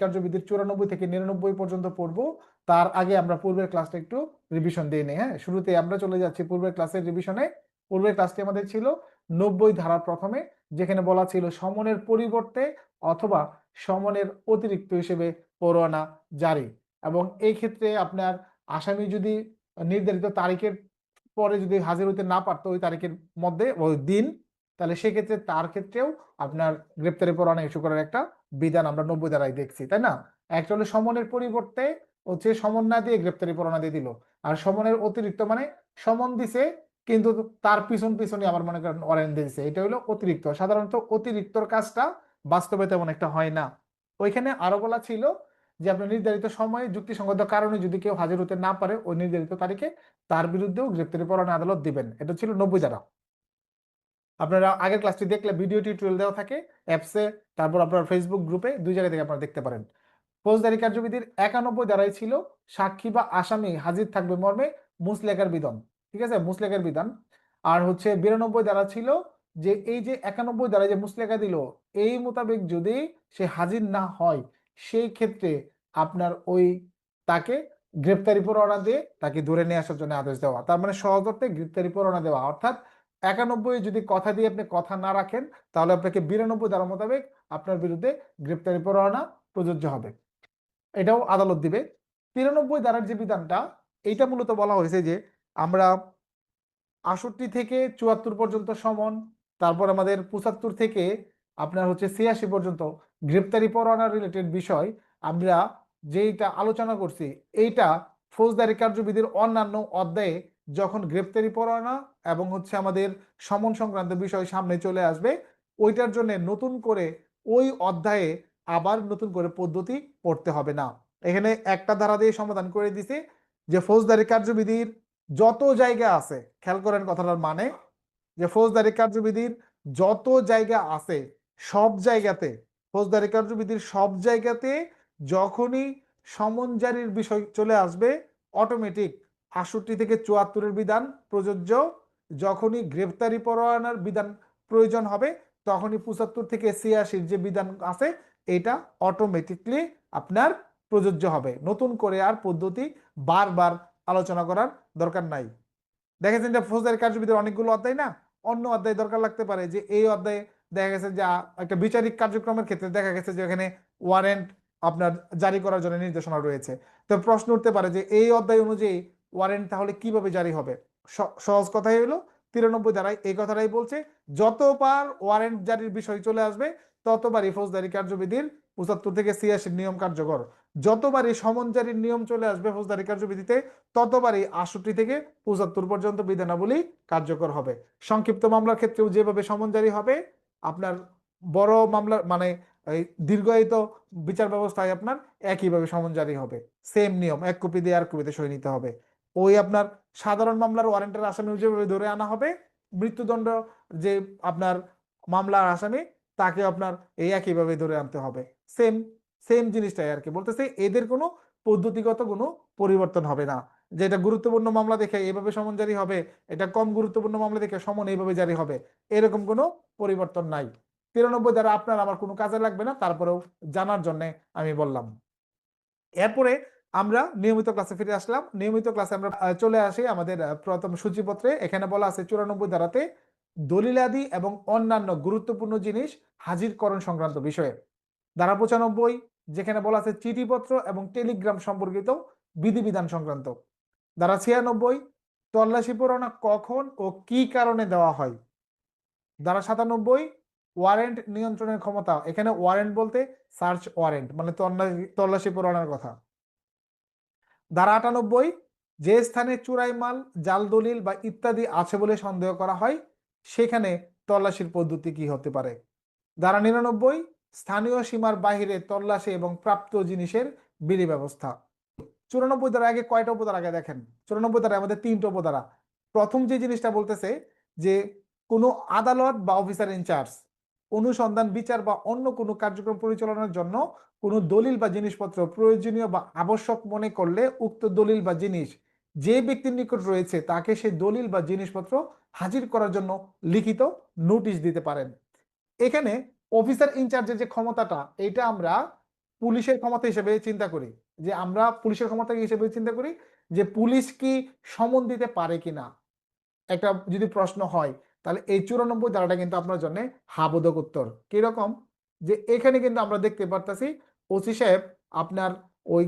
কার্যবিধির 94 থেকে 99 পর্যন্ত পড়বো। তার আগে আমরা পূর্বের ক্লাসটা একটু রিভিশন দিয়ে নিই। হ্যাঁ, শুরুতে আমরা চলে যাচ্ছি পূর্বের ক্লাসের রিভিশনে। পূর্বের ক্লাসটি আমাদের ছিল 90 ধারা প্রথমে, যেখানে বলা ছিল সমনের পরিবর্তে অথবা সমনের অতিরিক্ত হিসেবে পরোয়ানা জারি। এবং এই ক্ষেত্রে আপনার আসামি যদি নির্ধারিত তারিখের পরে যদি হাজির হইতে না পারতো ওই তারিখের মধ্যে ওই দিন, তাহলে সেক্ষেত্রে তার ক্ষেত্রেও আপনার গ্রেপ্তারি পরোয়ানা ইস্যু করার একটা বিধান আমরা 90 ধারায় দেখছি, তাই না? একটা হলো সমনের পরিবর্তে হচ্ছে সমন না দিয়ে গ্রেপ্তারি পরোয়ানা দিয়ে দিল, আর সমনের অতিরিক্ত মানে সমন দিছে কিন্তু তার পিছন পিছনে আবার মনে করেন ওয়ারেন্ট দিয়েছে, এটা হলো অতিরিক্ত। সাধারণত অতিরিক্তর কাজটা বাস্তবে তেমন একটা হয় না। ওইখানে আরো বলা ছিল যে আপনার নির্ধারিত সময়ে যুক্তিসঙ্গত কারণে যদি কেউ হাজির হতে না পারে ওই নির্ধারিত তারিখে, তার বিরুদ্ধেও গ্রেপ্তারি পরোয়ানা আদালত দিবেন। এটা ছিল 90 ধারা। আপনারা আগের ক্লাসটি দেখলে ভিডিও টিউটোরিয়াল দেওয়া থাকে অ্যাপসে, তারপর আপনার ফেসবুক গ্রুপে, দুই জায়গা থেকে আপনারা দেখতে পারেন। ফৌজদারি কার্যবিধির 91 ধারায় ছিল সাক্ষী বা আসামি হাজির থাকবে মর্মে মুচলেকার বিধান, ঠিক আছে, মুচলেকার বিধান। আর হচ্ছে 92 ধারা ছিল যে এই যে 91 ধারায় যে মুচলেকা দিল এই মোতাবেক যদি সে হাজির না হয় সেই ক্ষেত্রে আপনার ওই তাকে গ্রেপ্তারি পরোয়ানা দিয়ে তাকে ধরে নিয়ে আসার জন্য আদেশ দেওয়া। তার মানে সহজ অর্থে গ্রেপ্তারি পরোয়ানা দেওয়া, অর্থাৎ 91 যদি কথা দিয়ে আপনি কথা না রাখেন তাহলে আপনাকে 92 ধারা মোতাবেক আপনার বিরুদ্ধে গ্রেপ্তারি পরোয়ানা প্রযোজ্য হবে, এটাও আদালত দিবে। 93 ধারার যে বিধানটা, এইটা মূলত বলা হয়েছে যে আমরা 68 থেকে 74 পর্যন্ত সমন, তারপর আমাদের 75 থেকে আপনার হচ্ছে 86 পর্যন্ত গ্রেপ্তারি পরোয়ানা রিলেটেড বিষয় আমরা যেইটা আলোচনা করছি, এইটা ফৌজদারি কার্যবিধির অন্যান্য অধ্যায়ে যখন গ্রেপ্তারি পরোয়ানা এবং হচ্ছে আমাদের সমন সংক্রান্ত বিষয় সামনে চলে আসবে, ওইটার জন্য নতুন করে ওই অধ্যায়ে আবার নতুন করে পদ্ধতি পড়তে হবে না। এখানে একটা ধারা দিয়ে সমাধান করে দিছে যে ফৌজদারি কার্যবিধির যত জায়গা আছে, খেয়াল করেন কথাটার মানে, যে ফৌজদারি কার্যবিধির যত জায়গা আছে সব জায়গাতে, ফৌজদারি কার্যবিধির সব জায়গাতে যখনই সমন জারির বিষয় চলে আসবে অটোমেটিক 68 থেকে 74-এর বিধান প্রযোজ্য, যখনই গ্রেপ্তারি পরোয়ানার বিধান প্রয়োজন হবে তখনই 75 থেকে 86-র যে বিধান আছে এটা অটোমেটিকলি আপনার প্রযোজ্য হবে। নতুন করে আর পদ্ধতি বারবার আলোচনা করার দরকার নাই। দেখেছেন যে ফৌজদারি কার্যবিধির অনেকগুলো অধ্যায় না, অন্য অধ্যায় দরকার লাগতে পারে যে এই অধ্যায়ে দেখা গেছে যে একটা বিচারিক কার্যক্রমের ক্ষেত্রে দেখা গেছে যে এখানে ওয়ারেন্ট আপনার জারি করার জন্য নির্দেশনা রয়েছে। তো প্রশ্ন উঠতে পারে যে এই অধ্যায় অনুযায়ী ওয়ারেন্ট তাহলে কিভাবে জারি হবে? সহজ কথাই হলো 93 ধারায় এই কথাটাই বলছে, যতবার ওয়ারেন্ট জারির বিষয় চলে আসবে ততবারই ফৌজদারি কার্যবিধির 75 থেকে 86 নিয়ম কার্যকর, যতবারই সমন জারির নিয়ম চলে আসবে ফৌজদারি কার্যবিধিতে ততবারই 68 থেকে 75 পর্যন্ত বিধানাবলী কার্যকর হবে। সংক্ষিপ্ত মামলার ক্ষেত্রেও যেভাবে সমন জারি হবে আপনার বড় মামলার মানে এই দীর্ঘায়িত বিচার ব্যবস্থায় আপনার একইভাবে সমন জারি হবে, সেম নিয়ম, এক কপি দিয়ে আর কপিতে সই নিতে হবে। ওই আপনার সাধারণ মামলার ওয়ারেন্টের আসামি যেভাবে ধরে আনা হবে, মৃত্যুদণ্ড যে আপনার মামলার আসামি তাকে আপনার এই একইভাবে ধরে আনতে হবে। সেম সেম জিনিসটাই আর কি বলতেছে, এদের কোনো পদ্ধতিগত কোনো পরিবর্তন হবে না। যেটা গুরুত্বপূর্ণ মামলা দেখে এইভাবে সমন জারি হবে, এটা কম গুরুত্বপূর্ণ মামলা দেখে সমন এইভাবে জারি হবে, এরকম কোনো পরিবর্তন নাই। 93 দ্বারা আপনার আমার কোনো কাজে লাগবে না, তারপরেও জানার জন্য আমি বললাম। এরপরে আমরা নিয়মিত ক্লাসে ফিরে আসলাম। নিয়মিত ক্লাসে আমরা চলে আসি আমাদের প্রথম সূচিপত্রে। এখানে বলা আছে 94 ধারাতে দলিলাদি এবং অন্যান্য গুরুত্বপূর্ণ জিনিস হাজিরকরণ সংক্রান্ত বিষয়ে। ধারা 95 যেখানে বলা আছে চিঠিপত্র এবং টেলিগ্রাম সম্পর্কিত বিধিবিধান সংক্রান্ত। ধারা 96 তল্লাশি পরোয়ানা কখন ও কি কারণে দেওয়া হয়। ধারা 97 ওয়ারেন্ট নিয়ন্ত্রণের ক্ষমতা, এখানে ওয়ারেন্ট বলতে সার্চ ওয়ারেন্ট মানে তল্লাশি পরোয়ানার কথা। ধারা 98 যে স্থানে চুরাই মাল, জাল দলিল বা ইত্যাদি আছে বলে সন্দেহ করা হয় সেখানে তল্লাশির পদ্ধতি কি হতে পারে। ধারা 99 স্থানীয় সীমার বাহিরে তল্লাশি এবং প্রাপ্ত জিনিসের বিধি ব্যবস্থা। 94 ধারা আগে কয়টা উপধারা আগে দেখেন, 94 ধারা আমাদের 3টা উপধারা। প্রথম যে জিনিসটা বলতেছে যে কোনো আদালত বা অফিসার ইনচার্জ অনুসন্ধান, বিচার বা অন্য কোনো কার্যক্রম পরিচালনার জন্য কোনো দলিল বা জিনিসপত্র প্রয়োজনীয় বা আবশ্যক মনে করলে উক্ত দলিল বা জিনিস যে ব্যক্তির নিকট রয়েছে তাকে সেই দলিল বা জিনিসপত্র হাজির করার জন্য লিখিত নোটিশ দিতে পারেন। এখানে অফিসার ইনচার্জের যে ক্ষমতাটা এটা আমরা পুলিশের ক্ষমতা হিসেবে চিন্তা করি, যে আমরা পুলিশের ক্ষমতা হিসেবে চিন্তা করি যে পুলিশ কি সমন দিতে পারে কিনা, একটা যদি প্রশ্ন হয়, তাহলে এই 94 ধারাটা কিন্তু আপনার জন্য হাবোধক উত্তর। কিরকম, যে এখানে কিন্তু আমরা দেখতে পারতাছি ওসি সাহেব আপনার ওই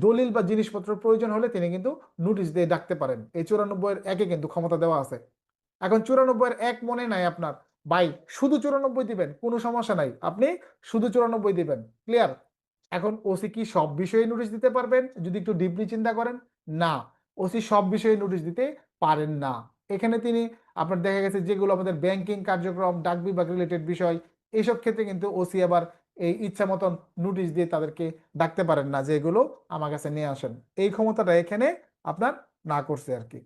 দলিল বা জিনিসপত্র প্রয়োজন হলে তিনি কিন্তু নোটিশ দিয়ে ডাকতে পারেন। এই 94 এর একে কিন্তু ক্ষমতা দেওয়া আছে। এখন 94 এর এক মনে নাই আপনার, ভাই শুধু 94 দিবেন, কোনো সমস্যা নাই, আপনি শুধু 94 দিবেন। ক্লিয়ার? এখন ওসি কি সব বিষয়ে নোটিশ দিতে পারবেন যদি একটু ডিপলি চিন্তা করেন? না, ওসি সব বিষয়ে নোটিশ দিতে পারেন না। এখানে তিনি আপনার দেখা গেছে যেগুলো আমাদের ব্যাংকিং কার্যক্রম, ডাক বিভাগ রিলেটেড বিষয়, এইসব ক্ষেত্রে কিন্তু ওসি আবার এই ইচ্ছা মতন নোটিশ দিয়ে তাদেরকে ডাকতে পারেন না যে এগুলো আমার কাছে নিয়ে আসেন। এই ক্ষমতাটা এখানে আপনার না করছে আর কি।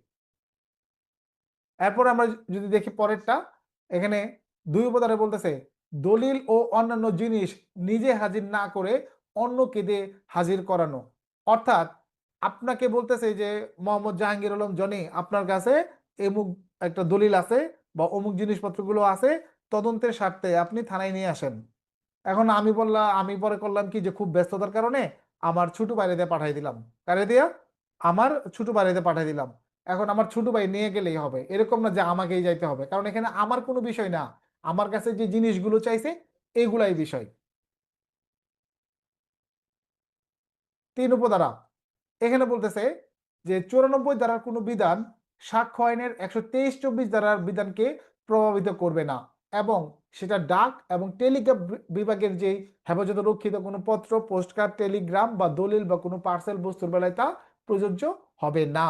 এরপর আমরা যদি দেখি পরেরটা, এখানে ২ উপধারে বলতেছে দলিল ও অন্যান্য জিনিস নিজে হাজির না করে অন্যকে দিয়ে হাজির করানো। অর্থাৎ আপনাকে বলতেছে যে মোহাম্মদ জাহাঙ্গীর আলম জনি, আপনার কাছে এমুক একটা দলিল আছে বা অমুক জিনিসপত্রগুলো আছে, তদন্তের স্বার্থে আপনি থানায় নিয়ে আসেন। এখন আমি বললাম, আমি পরে করলাম কি যে খুব ব্যস্ততার কারণে আমার ছোট বাইরে পাঠাই দিলাম। কারে দিয়া? আমার ছোট বাইরে পাঠাই দিলাম। এখন আমার ছোট ভাই নিয়ে গেলেই হবে, এরকম না যে আমাকেই যাইতে হবে, কারণ এখানে আমার কোনো বিষয় না, আমার কাছে যে জিনিসগুলো চাইছে এগুলাই বিষয়। ৩ উপধারা এখানে বলতেছে যে 94 ধারার কোনো বিধান সাক্ষ্য আইনের 123-24 ধারার বিধানকে প্রভাবিত করবে না, এবং সেটা ডাক এবং টেলিগ্রাফ বিভাগের যে হেফাজতে রক্ষিত কোনো পত্র, পোস্টকার্ড, টেলিগ্রাম বা দলিল বা কোনো পার্সেল বস্তুর বেলায় তা প্রযোজ্য হবে না।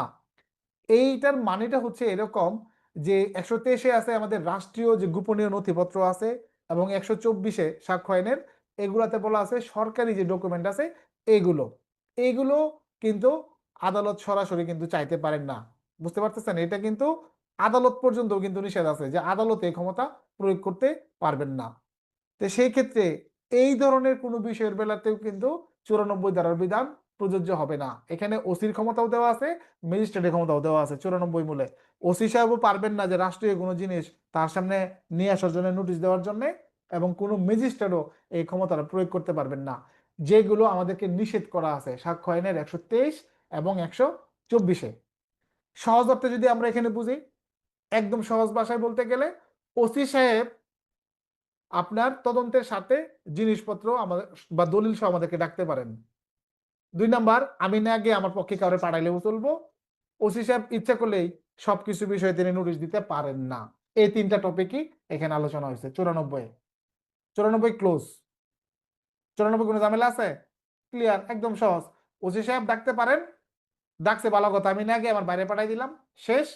এইটার মানেটা হচ্ছে এরকম যে 123-এ আছে আমাদের রাষ্ট্রীয় যে গোপনীয় নথিপত্র আছে, এবং 124-এ সাক্ষ্য আইনের এগুলাতে বলা আছে সরকারি যে ডকুমেন্ট আছে এইগুলো এইগুলো কিন্তু আদালত সরাসরি কিন্তু চাইতে পারেন না। বুঝতে পারতেছেন? এটা কিন্তু আদালত পর্যন্ত কিন্তু নিষেধ আছে যে আদালতে এই ক্ষমতা প্রয়োগ করতে পারবেন না। তো সেই ক্ষেত্রে এই ধরনের কোনো বিষয়ের বেলাতেও কিন্তু 94 ধারার বিধান প্রযোজ্য হবে না। এখানে ওসির ক্ষমতাও দেওয়া আছে, ম্যাজিস্ট্রেটের ক্ষমতাও দেওয়া আছে 94 মূলে। ওসি সাহেবও পারবেন না যে রাষ্ট্রীয় কোনো জিনিস তার সামনে নিয়ে আসার জন্য নোটিশ দেওয়ার জন্য, এবং কোনো ম্যাজিস্ট্রেটও এই ক্ষমতাটা প্রয়োগ করতে পারবেন না, যেগুলো আমাদেরকে নিষেধ করা আছে সাক্ষ্য আইনের 123 এবং 124-এ। সহজ অর্থে যদি আমরা এখানে বুঝি, একদম সহজ ভাষায় বলতে গেলে, ওসি সাহেব আপনার তদন্তের সাথে জিনিসপত্র আমাদের বা দলিল সহ আমাদেরকে ডাকতে পারেন। ২ নাম্বার, আমি না গিয়ে আমার পক্ষে কাউরে পাঠাইলেও চলবো। ওসি সাহেব ইচ্ছা করলেই সবকিছু বিষয়ে তিনি নোটিশ দিতে পারেন না। এই ৩টা টপিকই এখানে আলোচনা হয়েছে 94 এ। 94 ক্লোজ। 94 কোনো ঝামেলা আছে? ক্লিয়ার, একদম সহজ। ওসি সাহেব ডাকতে পারেন, ডাকছে ভালো কথা, আমি না গিয়ে আমার বাইরে পাঠাই দিলাম, শেষ।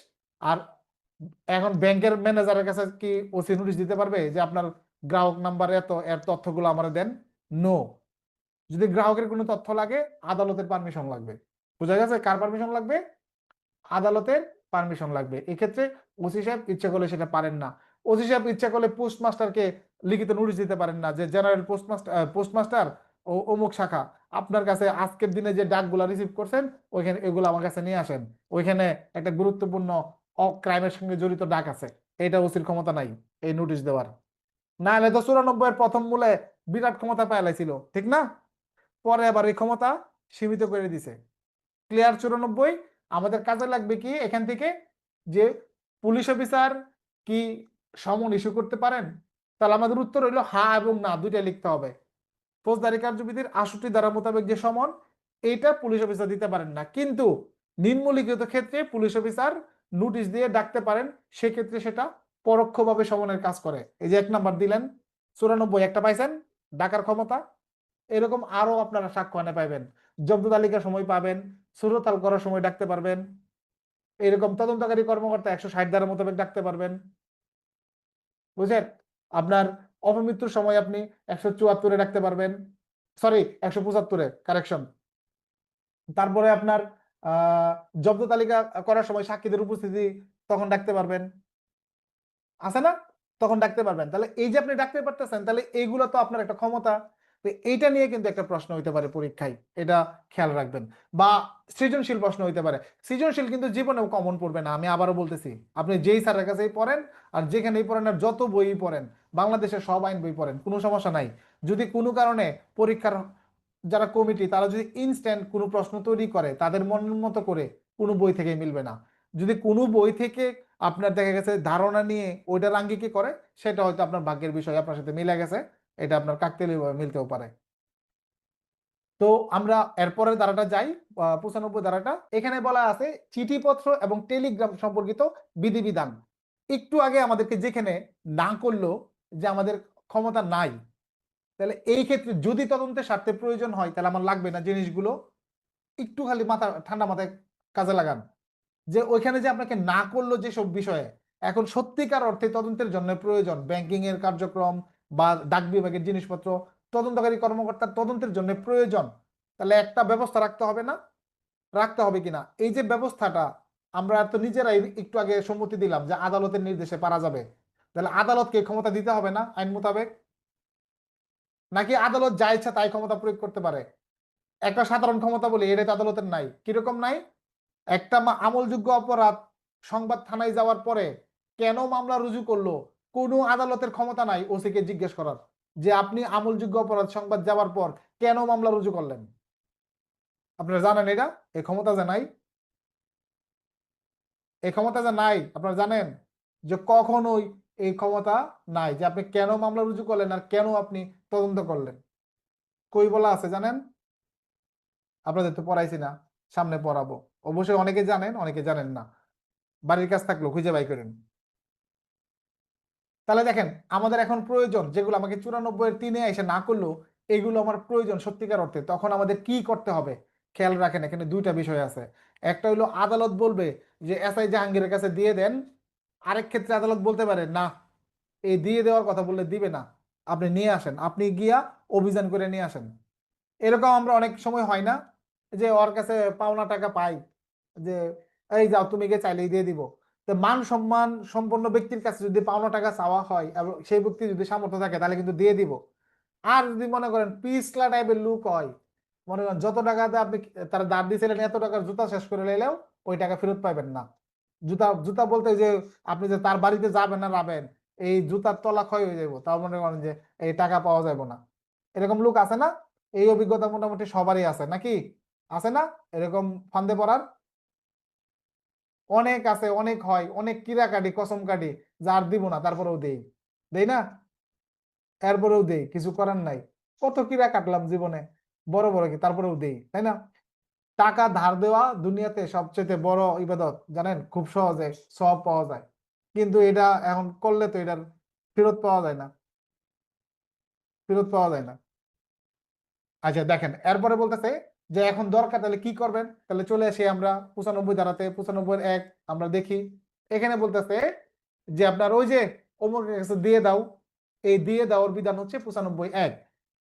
আর এখন ব্যাংকের ম্যানেজারের কাছে কি ওসি নোটিশ দিতে পারবে যে আপনার গ্রাহক নাম্বার এত, এর তথ্যগুলো আমার দেন? নো। যদি গ্রাহকের কোনো তথ্য লাগে আদালতের পারমিশন লাগবে। বোঝা গেছে? কার পারমিশন লাগবে? আদালতের পারমিশন লাগবে। এক্ষেত্রে ওসি সাহেব ইচ্ছা করলে সেটা পারেন না। ওসি সাহেব ইচ্ছা করলে পোস্টমাস্টারকে লিখিত নোটিশ দিতে পারেন না যে জেনারেল পোস্টমাস্টার ও অমুক শাখা, আপনার কাছে আজকের দিনে যে ডাকগুলা রিসিভ করছেন ওইখানে এগুলো আমার কাছে নিয়ে আসেন, ওইখানে একটা গুরুত্বপূর্ণ ক্রাইমের সঙ্গে জড়িত ডাক আছে। এটা ওসির ক্ষমতা নাই এই নোটিশ দেওয়ার। না হলে তো 94 এর প্রথম মূলে বিরাট ক্ষমতা পাইলাইছিল, ঠিক না? পরে আবার এই ক্ষমতা সীমিত করে দিছে। ক্লিয়ার? 94 আমাদের কাজে লাগবে কি এখান থেকে, যে পুলিশ অফিসার কি সমন ইস্যু করতে পারেন? তাহলে আমাদের উত্তর হইলো হ্যাঁ এবং না, দুইটা লিখতে হবে। ফৌজদারি কার্যবিধির ৬৮ ধারা মোতাবেক যে সমন, এইটা পুলিশ অফিসার দিতে পারেন না, কিন্তু নিম্নলিখিত ক্ষেত্রে পুলিশ অফিসার নোটিশ দিয়ে ডাকতে পারেন, সেক্ষেত্রে সেটা পরোক্ষভাবে সমনের কাজ করে। এই যে ১ নাম্বার দিলেন, 94 একটা পাইছেন ডাকার ক্ষমতা। এরকম আরো আপনারা সাক্ষ্য আনে পাইবেন, জব্দ তালিকার সময় পাবেন, সুরতাল করার সময় ডাকতে পারবেন, এরকম তদন্তকারী কর্মকর্তা ১৬০ ধারা মোতাবেক ডাকতে পারবেন। বুঝলেন? আপনার অপমৃত্যুর সময় আপনি ১৭৪-এ ডাকতে পারবেন, সরি ১৭৫-এ, কারেকশন। তারপরে আপনার জব্দ তালিকা করার সময় সাক্ষীদের উপস্থিতি তখন ডাকতে পারবেন, আছে না? তখন ডাকতে পারবেন। তাহলে এই যে আপনি ডাকতে পারতেছেন, তাহলে এইগুলো তো আপনার একটা ক্ষমতা। তো এইটা নিয়ে কিন্তু একটা প্রশ্ন হইতে পারে পরীক্ষায়, এটা খেয়াল রাখবেন। বা সৃজনশীল প্রশ্ন হইতে পারে। সৃজনশীল কিন্তু জীবনেও কমন পড়বে না, আমি আবারও বলতেছি। আপনি যেই স্যারের কাছেই পড়েন আর যেখানেই পড়েন আর যত বই পড়েন, বাংলাদেশের সব আইন বই পড়েন, কোনো সমস্যা নাই। যদি কোনো কারণে পরীক্ষার যারা কমিটি তারা যদি ইনস্ট্যান্ট কোনো প্রশ্ন তৈরি করে তাদের মনের মতো করে কোনো বই থেকে মিলবে না। যদি কোনো বই থেকে আপনার দেখা গেছে ধারণা নিয়ে ওইটার আঙ্গিকে করে, সেটা হয়তো আপনার ভাগ্যের বিষয়, আপনার সাথে মিলে গেছে, এটা আপনার কাকতালীয়ভাবে মিলতেও পারে। তো আমরা এরপরের ধারাটা যাই, 95 ধারাটা। এখানে বলা আছে চিঠিপত্র এবং টেলিগ্রাম সম্পর্কিত বিধিবিধান। একটু আগে আমাদেরকে যেখানে না করলো যে আমাদের ক্ষমতা নাই, তাহলে এই ক্ষেত্রে যদি তদন্তের স্বার্থে প্রয়োজন হয় তাহলে আমার লাগবে না জিনিসগুলো, একটু খালি মাথা ঠান্ডা মাথায় কাজে লাগান। যে ওইখানে যে আপনাকে না করলো যেসব বিষয়ে এখন সত্যিকার অর্থে তদন্তের জন্য প্রয়োজন, ব্যাংকিং এর কার্যক্রম বা ডাক বিভাগের জিনিসপত্র তদন্তকারী কর্মকর্তার তদন্তের জন্য প্রয়োজন, তাহলে একটা ব্যবস্থা রাখতে হবে না? রাখতে হবে কিনা, এই যে ব্যবস্থাটা আমরা তো নিজেরাই একটু আগে সম্মতি দিলাম যে আদালতের নির্দেশে পারা যাবে, তাহলে আদালতকে ক্ষমতা দিতে হবে না আইন মোতাবেক? নাকি আদালত যা ইচ্ছা তাই ক্ষমতা প্রয়োগ করতে পারে? একটা সাধারণ ক্ষমতা বলি, এটা তো আদালতের নাই। কিরকম নাই? একটা আমলযোগ্য অপরাধ সংবাদ থানায় যাওয়ার পরে কেন মামলা রুজু করলো, কোনো আদালতের ক্ষমতা নাই ওসিকে জিজ্ঞেস করার যে আপনি আমলযোগ্য অপরাধ সংবাদ যাওয়ার পর কেন মামলা রুজু করলেন। আপনারা জানেন এটা, এই ক্ষমতা যে নাই, এই ক্ষমতা যে নাই আপনারা জানেন যে কখনোই এই ক্ষমতা নাই যে আপনি কেন মামলা রুজু করলেন আর কেন আপনি তদন্ত করলেন। কই বলা আছে জানেন? আপনাদের তো পড়াইছি না, সামনে পড়াবো। অবশ্যই অনেকে জানেন, অনেকে জানেন না, বাড়ির কাজ থাকলেও খুঁজে বাই করেন। তাহলে দেখেন আমাদের এখন প্রয়োজন যেগুলো আমাকে 94-এর 3-এ এসে না করলো, এগুলো আমার প্রয়োজন সত্যিকার অর্থে, তখন আমাদের কি করতে হবে? খেয়াল রাখেন এখানে দুইটা বিষয় আছে। একটা হলো আদালত বলবে যে এসআই জাহাঙ্গীরের কাছে দিয়ে দেন, আরেক ক্ষেত্রে আদালত বলতে পারে না, এই দিয়ে দেওয়ার কথা বললে দিবে না, আপনি নিয়ে আসেন, আপনি গিয়া অভিযান করে নিয়ে আসেন। এরকম আমরা অনেক সময় হয় না যে ওর কাছে পাওনা টাকা পাই, যে এই যাও তুমি গিয়ে চাইলেই দিয়ে দিব। তো মান সম্মান সম্পন্ন ব্যক্তির কাছে যদি পাওনা টাকা চাওয়া হয় এবং সেই ব্যক্তি যদি সামর্থ্য থাকে তাহলে কিন্তু দিয়ে দিব। আর যদি মনে করেন পিছলা টাইপের লুক হয়, মনে করেন যত টাকাতে আপনি তারা দাঁড় দিয়েছিলেন এত টাকার জুতা শেষ করে নিলেও ওই টাকা ফেরত পাবেন না। জুতা জুতা বলতে যে আপনি যে তার বাড়িতে যাবেন না যাবেন, এই জুতার তলা ক্ষয় হয়ে যাবো, তাও মনে করেন যে এই টাকা পাওয়া যাবে না। এরকম লোক আছে না? এই অভিজ্ঞতা মোটামুটি সবারই আছে নাকি? আছে না এরকম ফান্দে পড়ার? অনেক আছে, অনেক হয়, অনেক কিরা কাটি কসম কাটি, যার দিব না তারপরেও দেই, দেই না? এরপরেও দেই, কিছু করার নাই। কত কিরা কাটলাম জীবনে, বড় বড় কি, তারপরেও দেই, তাই না? টাকা ধার দেওয়া দুনিয়াতে সবচেয়ে বড় ইবাদত, জানেন? খুব সহজে সওয়াব পাওয়া যায়, কিন্তু এটা এখন করলে তো এটার ফেরত পাওয়া যায় না, ফেরত পাওয়া যায় না। আচ্ছা দেখেন এরপরে বলতেছে যে এখন দরকার, তাহলে কি করবেন? তাহলে চলে আসি আমরা 95 ধারাতে, 95-1 আমরা দেখি। এখানে বলতেছে যে আপনার ওই যে অমুকের কাছে দিয়ে দাও, এই দিয়ে দেওয়ার বিধান হচ্ছে 95-1,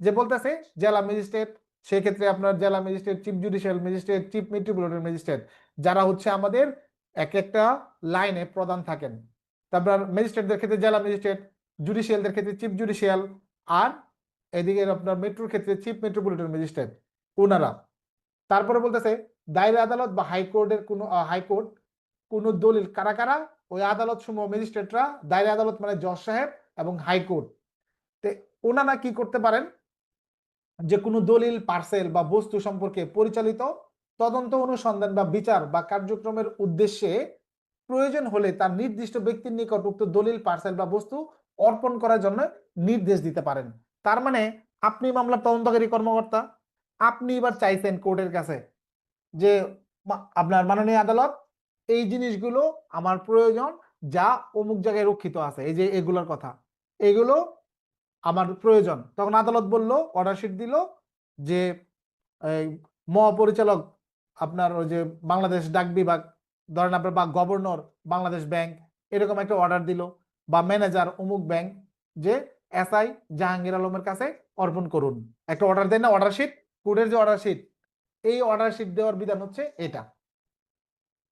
যে বলতেছে জেলা ম্যাজিস্ট্রেট, সেক্ষেত্রে আপনার জেলা magistrate, chief judicial magistrate, chief metropolitan magistrate, যারা হচ্ছে আমাদের এক একটা লাইনে প্রধান থাকেন। তারপর ম্যাজিস্ট্রেটদের ক্ষেত্রে জেলা ম্যাজিস্ট্রেট, জুডিশিয়ালদের ক্ষেত্রে চিফ জুডিশিয়াল, আর এদিকে আপনার মেট্রোর ক্ষেত্রে চিফ মেট্রোপলিটন ম্যাজিস্ট্রেট, ওনারা। তারপরে বলতেছে দায়রা আদালত বা হাইকোর্টের কোন হাইকোর্ট কোন দলিল কারা কারা, ওই আদালত সমূহ ম্যাজিস্ট্রেটরা, দায়রা আদালত মানে জজ সাহেব এবং হাইকোর্ট, ওনারা কি করতে পারেন? যে কোনো দলিল পার্সেল বা বস্তু সম্পর্কে পরিচালিত তদন্ত অনুসন্ধান বা বিচার বা কার্যক্রমের উদ্দেশ্যে প্রয়োজন হলে তার নির্দিষ্ট ব্যক্তির নিকট উক্ত দলিল পার্সেল বা বস্তু অর্পণ করার জন্য নির্দেশ দিতে পারেন। তার মানে আপনি মামলার তদন্তকারী কর্মকর্তা, আপনি এবার চাইছেন কোর্টের কাছে যে আপনার মাননীয় আদালত এই জিনিসগুলো আমার প্রয়োজন, যা অমুক জায়গায় রক্ষিত আছে, এই যে এগুলোর কথা, এগুলো আমার প্রয়োজন। তখন আদালত বলল, অর্ডার শিট দিল যে এই মহাপরিচালক আপনার ওই যে বাংলাদেশ ডাক বিভাগ, ধরেন আপনার, বা গভর্নর বাংলাদেশ ব্যাংক, এরকম একটা অর্ডার দিল, বা ম্যানেজার অমুক ব্যাংক, যে এসআই জাহাঙ্গীর আলমের কাছে অর্পণ করুন। একটা অর্ডার দেন না, অর্ডার শিট, কোর্টের যে অর্ডার শিট, এই অর্ডার শিট দেওয়ার বিধান হচ্ছে এটা।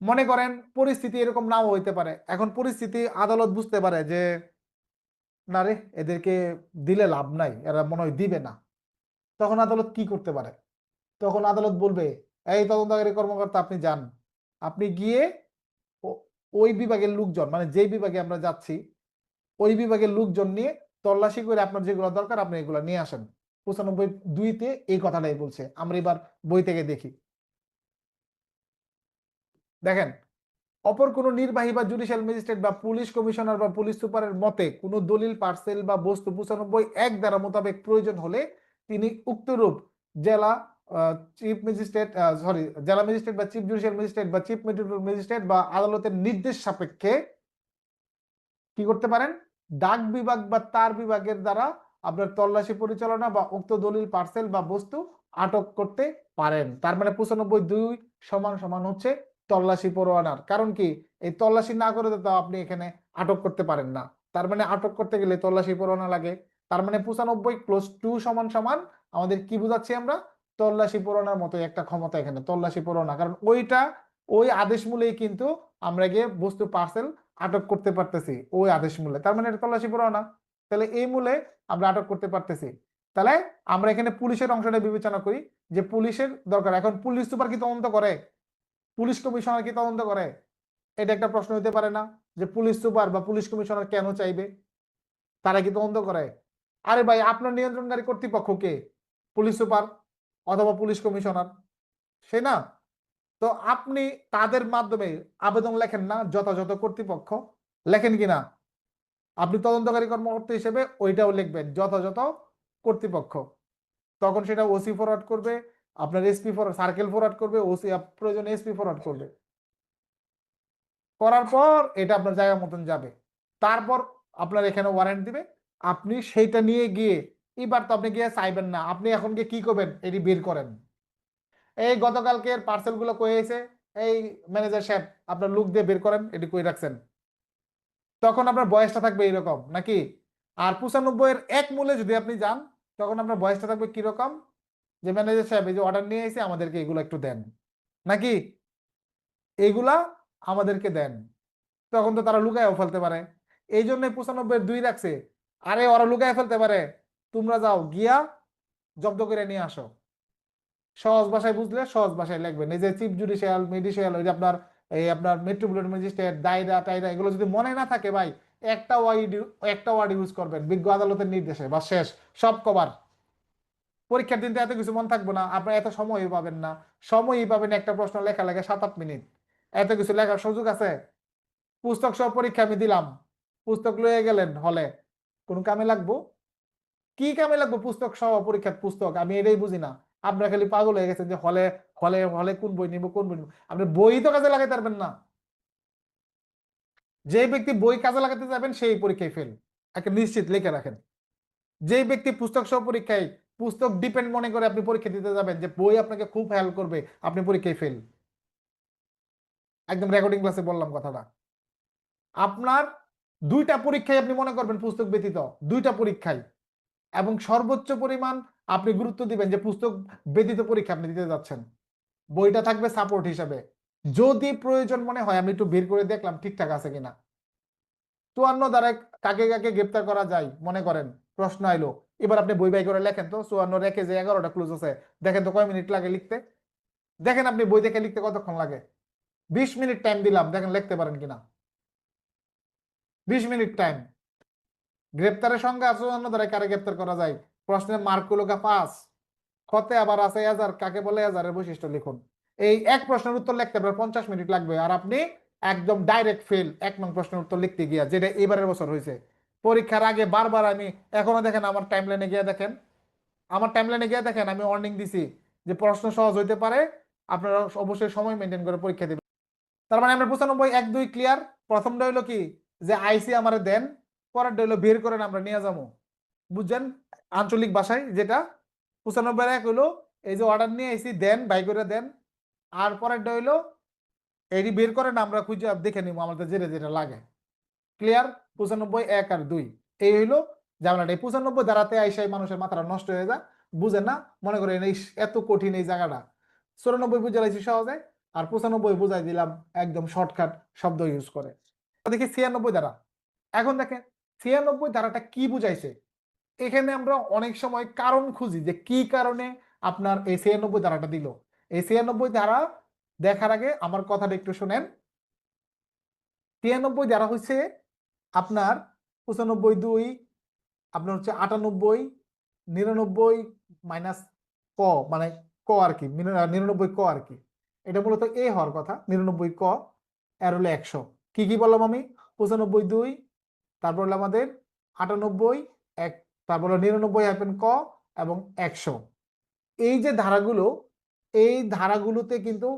মনে করেন পরিস্থিতি এরকম নাও হইতে পারে, এখন পরিস্থিতি আদালত বুঝতে পারে যে না রে, এদেরকে দিলে লাভ নাই, এরা মনে হয় দিবে না, তখন আদালত কি করতে পারে? তখন আদালত বলবে এই তদন্তকারী কর্মকর্তা আপনি যান, আপনি গিয়ে ওই বিভাগের লোকজন, মানে যেই বিভাগে আমরা যাচ্ছি ওই বিভাগের লোকজন নিয়ে তল্লাশি করে আপনার যেগুলো দরকার আপনি এগুলো নিয়ে আসেন। 95(2)তে এই কথাটাই বলছে। আমরা এবার বই থেকে দেখি। দেখেন, অপর কোন নির্বাহী বা জুডিশিয়াল ম্যাজিস্ট্রেট বা পুলিশ কমিশনার বা পুলিশ সুপারের মতে কোন দলিল, পার্সেল বা বস্তু 95(1) ধারা মোতাবেক প্রয়োজন হলে তিনি উক্তরূপ জেলা চিফ ম্যাজিস্ট্রেট জেলা ম্যাজিস্ট্রেট বা চিফ জুডিশিয়াল ম্যাজিস্ট্রেট বা চিফ মেট্রোপলিটন ম্যাজিস্ট্রেট বা আদালতের নির্দেশ সাপেক্ষে কি করতে পারেন, ডাক বিভাগ বা তার বিভাগের দ্বারা আপনার তল্লাশি পরিচালনা বা উক্ত দলিল, পার্সেল বা বস্তু আটক করতে পারেন। তার মানে 95(2) সমান সমান হচ্ছে তল্লাশি পরোয়ানার। কারণ কি, এই তল্লাশি না করে তো আপনি এখানে আটক করতে পারেন না। তার মানে আটক করতে গেলে তল্লাশি পরোয়ানা লাগে। তার মানে 95+2 সমান সমান আমাদের কি বুঝাচ্ছি আমরা, তল্লাশি পরোয়ানার মতো একটা ক্ষমতা এখানে, তল্লাশি পরোয়ানা। কারণ ওই আদেশ মূলেই কিন্তু আমরা গিয়ে বস্তু, পার্সেল আটক করতে পারতেছি ওই আদেশ মূলে। তার মানে এটা তল্লাশি পরোয়ানা। তাহলে এই মূলে আমরা আটক করতে পারতেছি। তাহলে আমরা এখানে পুলিশের অংশটা বিবেচনা করি যে পুলিশের দরকার। এখন পুলিশ সুপার কি তদন্ত করে, পুলিশ কমিশনার কি তদন্ত করে? এটা একটা প্রশ্ন হতে পারে না যে পুলিশ সুপার বা পুলিশ কমিশনার কেন চাইবে, তারা কি তদন্ত করে? আরে ভাই, আপনার নিয়ন্ত্রণকারী কর্তৃপক্ষ কে? পুলিশ সুপার অথবা পুলিশ কমিশনার, সে না? তো আপনি তাদের মাধ্যমে আবেদন লেখেন না যথাযথ কর্তৃপক্ষ, লেখেন কিনা? আপনি তদন্তকারী কর্মকর্তা হিসেবে ওইটাও লিখবেন যথাযথ কর্তৃপক্ষ। তখন সেটা ওসি ফরওয়ার্ড করবে, আপনার এসপি সার্কেল ফরওয়ার্ড করবে, ওসি প্রয়োজনে এসপি ফরওয়ার্ড করবে। করার পর এটা আপনার জায়গা মতন যাবে। তারপর আপনার এখানে ওয়ারেন্ট দিবে, আপনি সেইটা নিয়ে গিয়ে, এবার তো আপনি গিয়ে চাইবেন না, আপনি এখন গিয়ে কি করবেন, এটি বের করেন। এই গতকালকের পার্সেল গুলো কই হয়েছে, এই ম্যানেজার সাহেব আপনার লুক দিয়ে বের করেন, এটি কই রাখছেন। তখন আপনার বয়সটা থাকবে এইরকম নাকি? আর 95(1) মূলে যদি আপনি যান, তখন আপনার বয়সটা থাকবে কিরকম, যে ম্যানেজার সাহেব এই যে অর্ডার নিয়ে এসে আমাদেরকে এগুলো একটু দেন, নাকি এগুলা আমাদেরকে দেন। তখন তো তারা লুকায়ও ফেলতে পারে, এই জন্য 95(2) রাখছে। আরে ওরা লুকায় ফেলতে পারে, তোমরা যাও গিয়া জব্দ করে নিয়ে আসো। সহজ ভাষায় বুঝলে সহজ ভাষায় লিখবেন। এই যে চিফ জুডিশিয়াল, মেডিশিয়াল, ওই যে আপনার মেট্রোপলিটন ম্যাজিস্ট্রেট, দায়রা টায়রা, এগুলো যদি মনে না থাকে ভাই, একটা ওয়ার্ড ইউজ করবেন, বিজ্ঞ আদালতের নির্দেশে, বা শেষ, সব কভার। পরীক্ষার দিন তো এত কিছু মনে থাকবে না, আপনার এত সময়ই পাবেন না। সময়ই পাবেন একটা প্রশ্ন লেখা লাগে 7-8 মিনিট, এত কিছু লেখার সুযোগ আছে? পুস্তক সহ পরীক্ষা আমি দিলাম, পুস্তক লয়ে গেলেন হলে, কোন কামে লাগবো? কি কামে লাগবো পুস্তক সহ পরীক্ষার পুস্তক? আমি এটাই বুঝি না। আপনারা খালি পাগল হয়ে গেছেন যে হলে হলে হলে কোন বই নিব, কোন বই নিব। আপনি বই তো কাজে লাগাইতে পারবেন না। যে ব্যক্তি বই কাজে লাগাতে যাবেন সেই পরীক্ষায় ফেল, একটা নিশ্চিত লিখে রাখেন। যে ব্যক্তি পুস্তক সহ পরীক্ষায়, পুস্তক ডিপেন্ড মনে করে আপনি পরীক্ষা দিতে যাবেন, যে বই আপনাকে খুব হেল্প করবে, আপনি পরীক্ষায় ফেল। একদম রেকর্ডিং ক্লাসে বললাম কথাটা। আপনার দুইটা পরীক্ষায় আপনি মনে করবেন পুস্তক ব্যতীত, দুইটা পরীক্ষায়, এবং সর্বোচ্চ পরিমাণ আপনি গুরুত্ব দিবেন যে পুস্তক ব্যতীত পরীক্ষা আপনি দিতে যাচ্ছেন। বইটা থাকবে সাপোর্ট হিসাবে, যদি প্রয়োজন মনে হয়। আমি একটু বের করে দেখলাম ঠিকঠাক আছে কিনা। 54 দ্বারা কাকে কাকে গ্রেপ্তার করা যায় মনে করেন, প্রশ্ন আইলো। এবার আপনি বই বাই করে লেখেন তো, 54 রেখে যে 11টা ক্লুজ আছে, দেখেন তো কয় মিনিট লাগে লিখতে। দেখেন আপনি বই দেখে লিখতে কতক্ষণ লাগে। 20 মিনিট টাইম দিলাম, দেখেন লিখতে পারেন কিনা। 20 মিনিট টাইম। গ্রেপ্তারের সংখ্যা 54 দ্বারা কারে গ্রেপ্তার করা যায়, প্রশ্নের মার্ক হলো 5, খতে আবার আছে এজার, কাকে বলে এজারের বৈশিষ্ট্য লিখুন। এই এক প্রশ্নের উত্তর লিখতে আপনার 50 মিনিট লাগবে, আর আপনি একদম ডাইরেক্ট ফেল 1 নং প্রশ্নের উত্তর লিখতে গিয়া, যেটা এবারের বছর হয়েছে। পরীক্ষার আগে বারবার আমি, এখনো দেখেন আমার টাইমলাইনে গিয়ে দেখেন, আমি ওয়ার্নিং দিছি যে প্রশ্ন সহজ হইতে পারে, আপনারা অবশ্যই সময় মেনটেন করে পরীক্ষা দিবেন। তার মানে আমরা 95(1) 2 ক্লিয়ার। প্রথমটা হইলো কি, যে আইসি আমারে দেন, পরেরটা হইলো বের করেন আমরা নিয়ে যাবো, বুঝছেন আঞ্চলিক ভাষায় যেটা। 95(1) হইলো এই যে অর্ডার নিয়ে আইসি, দেন বাই করে দেন। আর পরেরটা হইলো এটি বের করেন, আমরা খুঁজে দেখে নিবো আমাদের যেটা যেটা লাগে। ক্লিয়ার? 95(1) আর 2 এই হইলো ঝামেলাটা। এই 95 ধারাতে আইসাই মানুষের মাথাটা নষ্ট হয়ে যায়, বুঝেন না, মনে করেন এই এত কঠিন এই জায়গাটা। 94 বুঝে লাইছি সহজে, আর 95 বুঝাই দিলাম একদম শর্টকাট শব্দ ইউজ করে। দেখি 96 ধারা। এখন দেখেন 96 ধারাটা কি বুঝাইছে। এখানে আমরা অনেক সময় কারণ খুঁজি যে কি কারণে আপনার এই 96 ধারাটা দিল। এই 96 ধারা দেখার আগে আমার কথাটা একটু শুনেন। 93 ধারা হচ্ছে আপনার 95(2), আপনার হচ্ছে 98, 99 মাইনাস ক মানে ক আর কি 99 ক আর কি, এটা মূলত এ হওয়ার কথা 99 ক এর হলো 100। কি কি বললাম আমি? 95 2, তারপর হলো আমাদের 98 1, তারপর হলো 99 ক এবং 100। এই যে ধারাগুলো, এই ধারাগুলোতে কিন্তু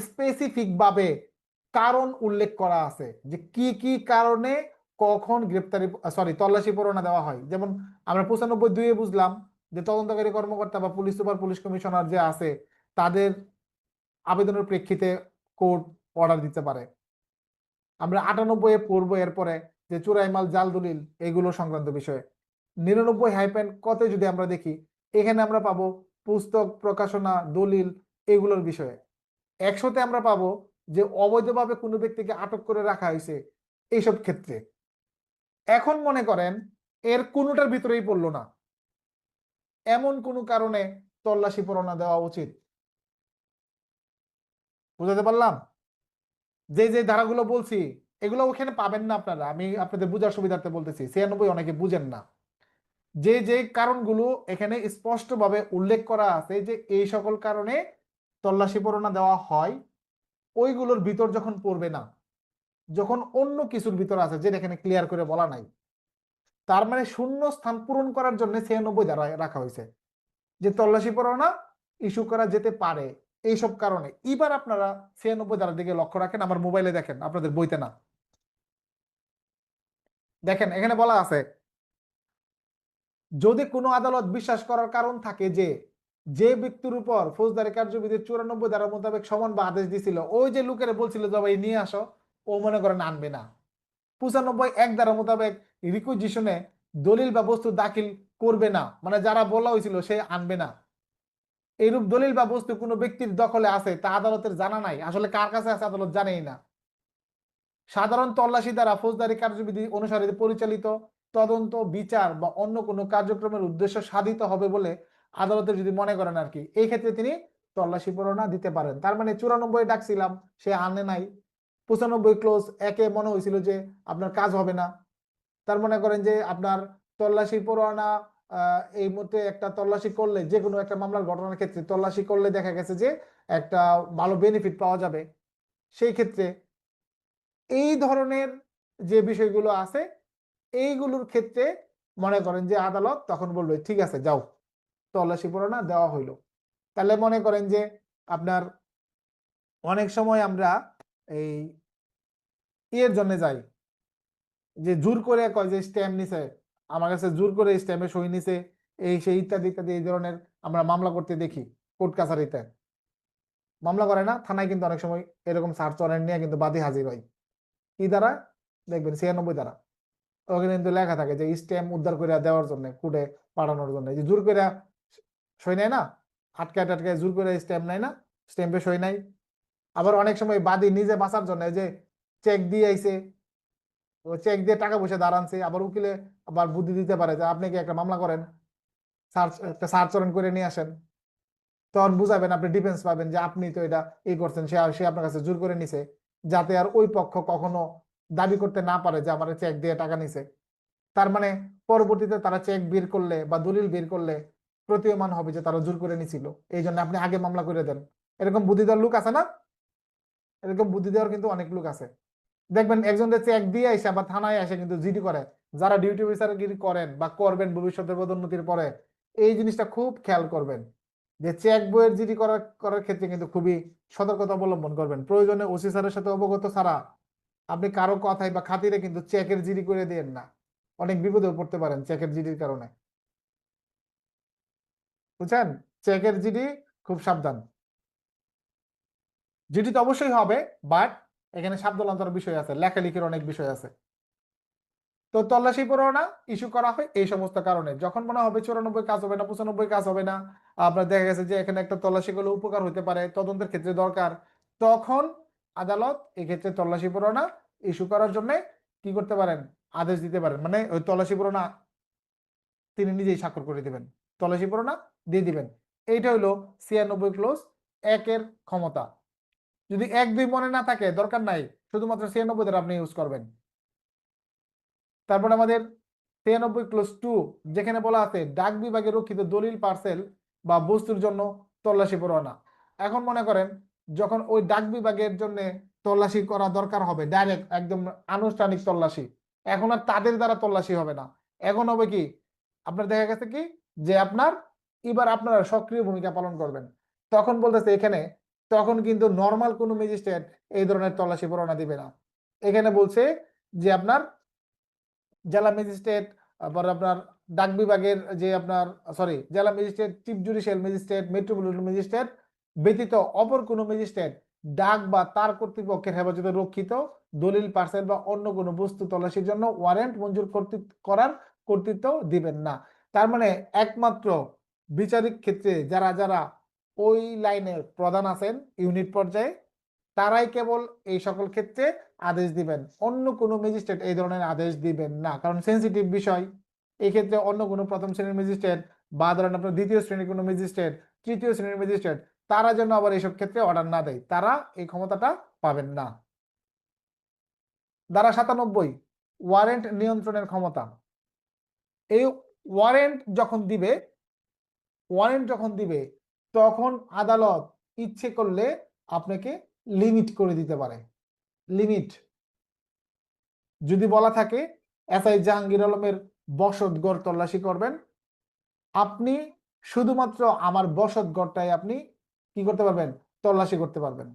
স্পেসিফিক ভাবে কারণ উল্লেখ করা আছে যে কি কি কারণে কখন গ্রেপ্তারি তল্লাশি পরোয়ানা দেওয়া হয়। যেমম আমরা 95 2 বুঝলাম যে তদন্তকারী কর্মকর্তা বা পুলিশ সুপার, পুলিশ কমিশনার যে আছে তাদের আবেদনের প্রেক্ষিতে কোর্ট অর্ডার দিতে পারে। আমরা 98 পড়বো এরপরে যে চোরাই মাল, জাল দলিল, এগুলো সংক্রান্ত বিষয়ে। 99 কতে যদি আমরা দেখি, এখানে আমরা পাবো পুস্তক, প্রকাশনা, দলিল, এগুলোর বিষয়ে। 100তে আমরা পাবো যে অবৈধভাবে কোনো ব্যক্তিকে আটক করে রাখা হয়েছে এইসব ক্ষেত্রে। এখন মনে করেন এর কোনোটার ভিতরেই পড়লো না, এমন কোনো কারণে তল্লাশি পরোয়ানা দেওয়া উচিত। বুঝাতে পারলাম? যে যে ধারাগুলো বলছি এগুলো ওখানে পাবেন না আপনারা, আমি আপনাদের বুঝার সুবিধার্থে বলতেছি। 96 অনেকে বুঝেন না। যে যে কারণগুলো এখানে স্পষ্টভাবে উল্লেখ করা আছে যে এই সকল কারণে তল্লাশি পরোয়ানা দেওয়া হয়, ওইগুলোর ভিতর যখন পড়বে না, যখন অন্য কিছুর ভিতর আছে যেটা এখানে ক্লিয়ার করে বলা নাই, তার মানে শূন্য স্থান পূরণ করার জন্য 96 ধারা রাখা হয়েছে যে তল্লাশি পরোয়ানা ইস্যু করা যেতে পারে এইসব কারণে। এবার আপনারা 96 ধারার দিকে লক্ষ্য রাখেন, আমার মোবাইলে দেখেন, আপনাদের বইতে না। দেখেন এখানে বলা আছে যদি কোনো আদালত বিশ্বাস করার কারণ থাকে যে যে ব্যক্তির উপর ফৌজদারি কার্যবিধির 94 ধারা মোতাবেক সমন বা আদেশ দিছিল, ওই যে লোকের বলছিল যে ভাই নিয়ে আসো, ও মনে করেন আনবে না। 95 1 ধারা মোতাবেক রিকুইজিশনে দলিল বা বস্তু দাখিল করবে না, মানে যারা বলা হয়েছিল সে আনবে না। এইরূপ দলিল বা বস্তু কোনো ব্যক্তির দখলে আছে তা আদালতের জানা নাই, আসলে কার কাছে আছে আদালত জানেই না। সাধারণ তল্লাশি দ্বারা ফৌজদারি কার্যবিধি অনুসারে পরিচালিত তদন্ত, বিচার বা অন্য কোনো কার্যক্রমের উদ্দেশ্য সাধিত হবে বলে আদালতে যদি মনে করেন আর কি, এই ক্ষেত্রে তিনি তল্লাশি পরোয়ানা দিতে পারেন। তার মানে 94 ডাকছিলাম, সে আনে নাই। 95 ক্লোজ একে মনে হয়েছিল যে আপনার কাজ হবে না, তার মনে করেন যে আপনার তল্লাশি পরোয়ানা এই মুহূর্তে একটা তল্লাশি করলে, যে কোনো একটা মামলার ঘটনার ক্ষেত্রে তল্লাশি করলে দেখা গেছে যে একটা ভালো বেনিফিট পাওয়া যাবে। সেই ক্ষেত্রে এই ধরনের যে বিষয়গুলো আছে এইগুলোর ক্ষেত্রে মনে করেন যে আদালত তখন বলবে ঠিক আছে যাও, তল্লাশি পরোয়ানা দেওয়া হইলো। তাহলে মনে করেন যে আপনার অনেক সময় আমরা এই ইয়ের জন্য যাই, যে জোর করে কয় যে স্ট্যাম্প নিছে, আমার কাছে জোর করে স্ট্যাম্পে সই নিছে, এই সেই ইত্যাদি ইত্যাদি, এই ধরনের আমরা মামলা করতে দেখি কোর্ট কাছারিতে। মামলা করে না থানায়, কিন্তু অনেক সময় এরকম সার্চ ওয়ারেন্ট নিয়ে কিন্তু বাদী হাজির হয়। কি দ্বারা? দেখবেন 96 দ্বারা ওখানে কিন্তু লেখা থাকে যে স্ট্যাম্প উদ্ধার করে দেওয়ার জন্য, কোর্টে পাঠানোর জন্য। যে জোর করে সই নেয় না, আটকায় টাটকায় জোর করে স্ট্যাম্প নেয় না, স্ট্যাম্পে সই নাই। আবার অনেক সময় বাদী নিজে বাঁচার জন্য যে চেক দিয়ে আইছে, চেক দিয়ে টাকা পয়সা দাঁড়ানছে, আবার উকিলে আবার বুদ্ধি দিতে পারে যে আপনি কি একটা মামলা করেন, একটা সার্চ ওয়ারেন্ট করে নিয়ে আসেন, তখন বুঝাবেন, আপনি ডিফেন্স পাবেন যে আপনি তো এটা এই করছেন, সে আপনার কাছে জোর করে নিছে, যাতে আর ওই পক্ষ কখনো দাবি করতে না পারে যে আমার চেক দিয়ে টাকা নিছে। তার মানে পরবর্তীতে তারা চেক বের করলে বা দলিল বের করলে প্রতীয়মান হবে যে তারা জোর করে নিছিল, এই জন্য আপনি আগে মামলা করে দেন। এরকম বুদ্ধি দেওয়ার লোক আছে না? এরকম বুদ্ধি দেওয়ার কিন্তু অনেক লোক আছে। দেখবেন একজনের চেক দিয়ে এসে আবার থানায় এসে কিন্তু জিডি করে। যারা ডিউটি অফিসারগিরি করেন বা করবেন ভবিষ্যতে পদোন্নতির পরে, এই জিনিসটা খুব খেয়াল করবেন যে চেক বইয়ের জিডি করার করার ক্ষেত্রে কিন্তু খুবই সতর্কতা অবলম্বন করবেন। প্রয়োজনে ওসি স্যারের সাথে অবগত ছাড়া আপনি কারো কথায় বা খাতিরে কিন্তু চেকের জিডি করে দেন না, অনেক বিপদেও পড়তে পারেন চেকের জিডির কারণে। বুঝছেন? চেকের জিডি খুব সাবধান। জিডি তো অবশ্যই হবে, বাট এখানে সাবধানতার বিষয় আছে, লেখালেখির অনেক বিষয় আছে। তো তল্লাশি পরোয়ানা ইস্যু করা হয় এই সমস্ত কারণে, যখন মনে হবে 94 কাজ হবে না, 95 কাজ হবে না, আপনার দেখা গেছে যে এখানে একটা তল্লাশি করলে উপকার হতে পারে, তদন্তের ক্ষেত্রে দরকার, তখন আদালত এই ক্ষেত্রে তল্লাশি পরোয়ানা ইস্যু করার জন্য কি করতে পারেন, আদেশ দিতে পারেন। মানে ওই তল্লাশি পরোয়ানা তিনি নিজেই স্বাক্ষর করে দিবেন, তল্লাশি পরোয়ানা দিয়ে দিবেন। এইটা হলো 96 ক্লোজ 1 এর ক্ষমতা। যদি 1 2 মনে না থাকে দরকার নাই, শুধুমাত্র 96 দ্বারা আপনি ইউজ করবেন। তারপর আমাদের 93+2 যেখানে বলা আছে ডাক বিভাগে রক্ষিত দলিল, পার্সেল বা বস্তুর জন্য তল্লাশি পরোয়ানা। এখন মনে করেন যখন ওই ডাক বিভাগের জন্য তল্লাশি করা দরকার হবে, ডাইরেক্ট একদম আনুষ্ঠানিক তল্লাশি, এখন আর তাদের দ্বারা তল্লাশি হবে না। এখন হবে কি, আপনার দেখা গেছে কি যে আপনার এবার আপনারা সক্রিয় ভূমিকা পালন করবেন। তখন বলতেছে এখানে, তখন কিন্তু নর্মাল কোনো ম্যাজিস্ট্রেট এই ধরনের তল্লাশি পরোয়ানা দিবে না। এখানে বলছে যে আপনার জেলা ম্যাজিস্ট্রেট, তারপর আপনার ডাক বিভাগের যে আপনার জেলা magistrate, chief judicial magistrate, metropolitan magistrate ব্যতীত অপর কোনো ম্যাজিস্ট্রেট ডাক বা তার কর্তৃপক্ষের হেফাজতে রক্ষিত দলিল, পার্সেল বা অন্য কোনো বস্তু তল্লাশির জন্য ওয়ারেন্ট মঞ্জুর করার কর্তৃত্ব দিবেন না। তার মানে একমাত্র বিচারিক ক্ষেত্রে যারা যারা ওই লাইনের প্রধান আছেন ইউনিট পর্যায়ে, তারাই কেবল এই সকল ক্ষেত্রে আদেশ দিবেন, অন্য কোনো ম্যাজিস্ট্রেট এই ধরনের আদেশ দিবেন না, কারণ সেন্সিটিভ বিষয়। এই ক্ষেত্রে অন্য কোনো প্রথম শ্রেণীর ম্যাজিস্ট্রেট বা ধরেন আপনার দ্বিতীয় শ্রেণীর কোনো ম্যাজিস্ট্রেট, তৃতীয় শ্রেণীর ম্যাজিস্ট্রেট, তারা যেন আবার এইসব ক্ষেত্রে অর্ডার না দেয়, তারা এই ক্ষমতাটা পাবেন না। ধারা 97, ওয়ারেন্ট নিয়ন্ত্রণের ক্ষমতা। এই ওয়ারেন্ট যখন দিবে তখন আদালত ইচ্ছে করলে আপনাকে লিমিট করে দিতে পারে। লিমিট যদি বলা থাকে এসআই জাহাঙ্গীর আলমের বসতঘর তল্লাশি করবেন, আপনি শুধুমাত্র আমার বসতঘরটাই আপনি কি করতে পারবেন, তল্লাশি করতে পারবেন,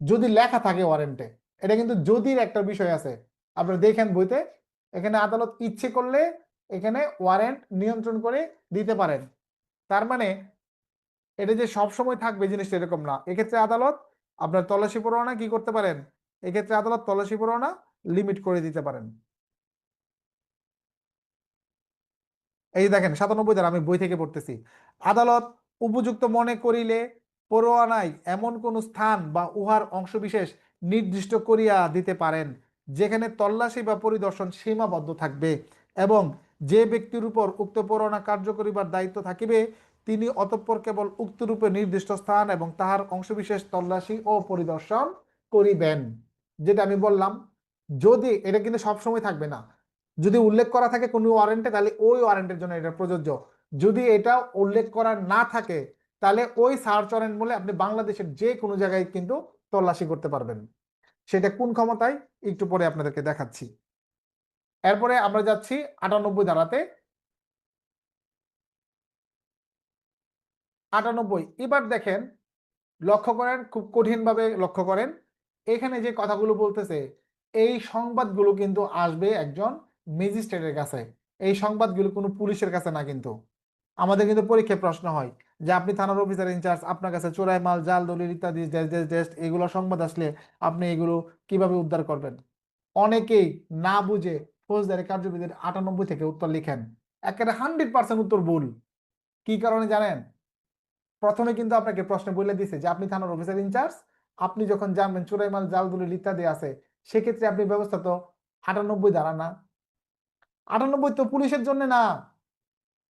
যদি লেখা থাকে ওয়ারেন্টে। এটা কিন্তু যদির একটা বিষয় আছে, আপনারা দেখেন বইতে, এখানে আদালত ইচ্ছে করলে এখানে ওয়ারেন্ট নিয়ন্ত্রণ করে দিতে পারেন। তার মানে এটা যে সব সময় থাকবে জিনিসটা এরকম না। এক্ষেত্রে আদালত আপনার তল্লাশি পরোয়ানা কি করতে পারেন, এক্ষেত্রে আদালত তল্লাশি পরোয়ানা লিমিট করে দিতে পারেন। এই দেখেন 97 ধারা, আমি বই থেকে পড়তেছি। আদালত উপযুক্ত মনে করিলে পরোয়ানায় এমন কোন স্থান বা উহার অংশবিশেষ নির্দিষ্ট করিয়া দিতে পারেন যেখানে তল্লাশি বা পরিদর্শন সীমাবদ্ধ থাকবে, এবং যে ব্যক্তির উপর উক্ত পরোয়ানা কার্য করিবার দায়িত্ব থাকিবে তিনি অতঃপর কেবল উক্তরূপে নির্দিষ্ট স্থান এবং তাহার অংশবিশেষ তল্লাশি ও পরিদর্শন করিবেন। যেটা আমি বললাম, যদি এটা কিন্তু সবসময় থাকবে না, যদি উল্লেখ করা থাকে কোনো ওয়ারেন্টে তাহলে ওই ওয়ারেন্টের জন্য এটা প্রযোজ্য। যদি এটা উল্লেখ করা না থাকে তাহলে ওই সার্চ ওয়ারেন্ট বলে আপনি বাংলাদেশের যে কোনো জায়গায় কিন্তু তল্লাশি করতে পারবেন। সেটা কোন ক্ষমতায় একটু পরে আপনাদেরকে দেখাচ্ছি। এরপরে আমরা যাচ্ছি 98 ধারাতে। 98 এবার দেখেন, লক্ষ্য করেন, খুব কঠিন ভাবে লক্ষ্য করেন, এখানে যে কথাগুলো বলতেছে এই সংবাদগুলো কিন্তু আসবে একজন ম্যাজিস্ট্রেটের কাছে, এই সংবাদগুলো কোনো পুলিশের কাছে না। কিন্তু আমাদের কিন্তু পরীক্ষায় প্রশ্ন হয় যে আপনি থানার অফিসার ইনচার্জ, আপনার কাছে চোরাই মাল, জাল দলিল ইত্যাদি এগুলো সংবাদ আসলে আপনি এগুলো কিভাবে উদ্ধার করবেন। অনেকেই না বুঝে ফৌজদারি কার্যবিধির 98 থেকে উত্তর লিখেন, একেবারে 100% উত্তর ভুল। কি কারণে জানেন? প্রথমে কিন্তু আপনাকে প্রশ্ন বলে দিছে যে আপনি থানার অফিসার ইনচার্জ, আপনি যখন জানবেন চোরাই মাল, জাল দলিল ইত্যাদি আছে, সেক্ষেত্রে আপনি ব্যবস্থা তো 98 ধারা না। 98 তো পুলিশের জন্য না,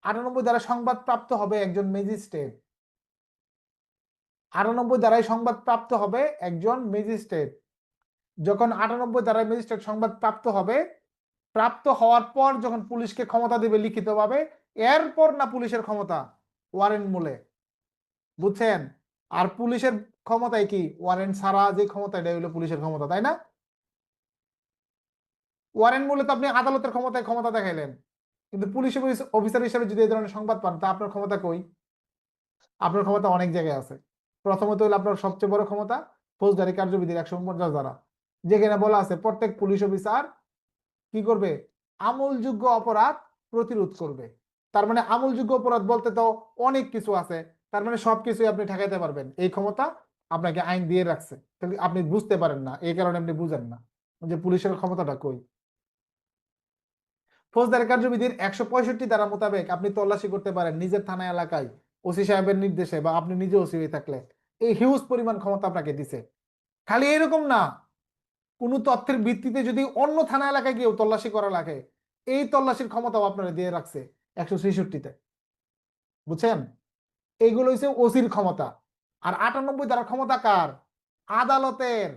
98 দ্বারা সংবাদ প্রাপ্ত হবে একজন ম্যাজিস্ট্রেট। 98 দ্বারাই সংবাদ প্রাপ্ত হবে একজন ম্যাজিস্ট্রেট। যখন 98 দ্বারাই ম্যাজিস্ট্রেট সংবাদ প্রাপ্ত হবে, প্রাপ্ত হওয়ার পর যখন পুলিশকে ক্ষমতা দেবে লিখিতভাবে, এরপর না পুলিশের ক্ষমতা ওয়ারেন্ট মূলে, বুঝছেন? আর পুলিশের ক্ষমতায় কি ওয়ারেন্ট ছাড়া যে ক্ষমতা, এটা হলো পুলিশের ক্ষমতা, তাই না? ওয়ারেন্ট মূলে তো আপনি আদালতের ক্ষমতায় ক্ষমতা দেখাইলেন, কিন্তু পুলিশ অফিসার হিসেবে যদি এই ধরনের সংবাদ পান তা আপনার ক্ষমতা কই? আপনার ক্ষমতা অনেক জায়গায় আছে। প্রথমত হলো আপনার সবচেয়ে বড় ক্ষমতা ফৌজদারি কার্যবিধির 149 ধারা, যেখানে বলা আছে প্রত্যেক পুলিশ অফিসার কি করবে, আমলযোগ্য অপরাধ প্রতিরোধ করবে। তার মানে আমলযোগ্য অপরাধ বলতে তো অনেক কিছু আছে, তার মানে সবকিছুই আপনি ঠেকাইতে পারবেন, এই ক্ষমতা আপনাকে আইন দিয়ে রাখছে। তাহলে আপনি বুঝতে পারেন না, এই কারণে আপনি বুঝেন না যে পুলিশের ক্ষমতাটা কই। ফৌজদারি কার্যবিধির 165 ধারা মোতাবেক আপনি তল্লাশি করতে পারেন নিজের থানা এলাকায় ওসি সাহেবের নির্দেশে, বা আপনি নিজে ওসি হয়ে থাকলে। এই হিউজ পরিমাণ ক্ষমতা আপনাকে দিছে। খালি এরকম না, কোনো তথ্যের ভিত্তিতে যদি অন্য থানা এলাকায় গিয়েও তল্লাশি করা লাগে, এই তল্লাশির ক্ষমতাও আপনারা দিয়ে রাখছে 166-তে। বুঝছেন? এইগুলো হচ্ছে ওসির ক্ষমতা। আর 98 ধারার ক্ষমতা কার? আদালতের।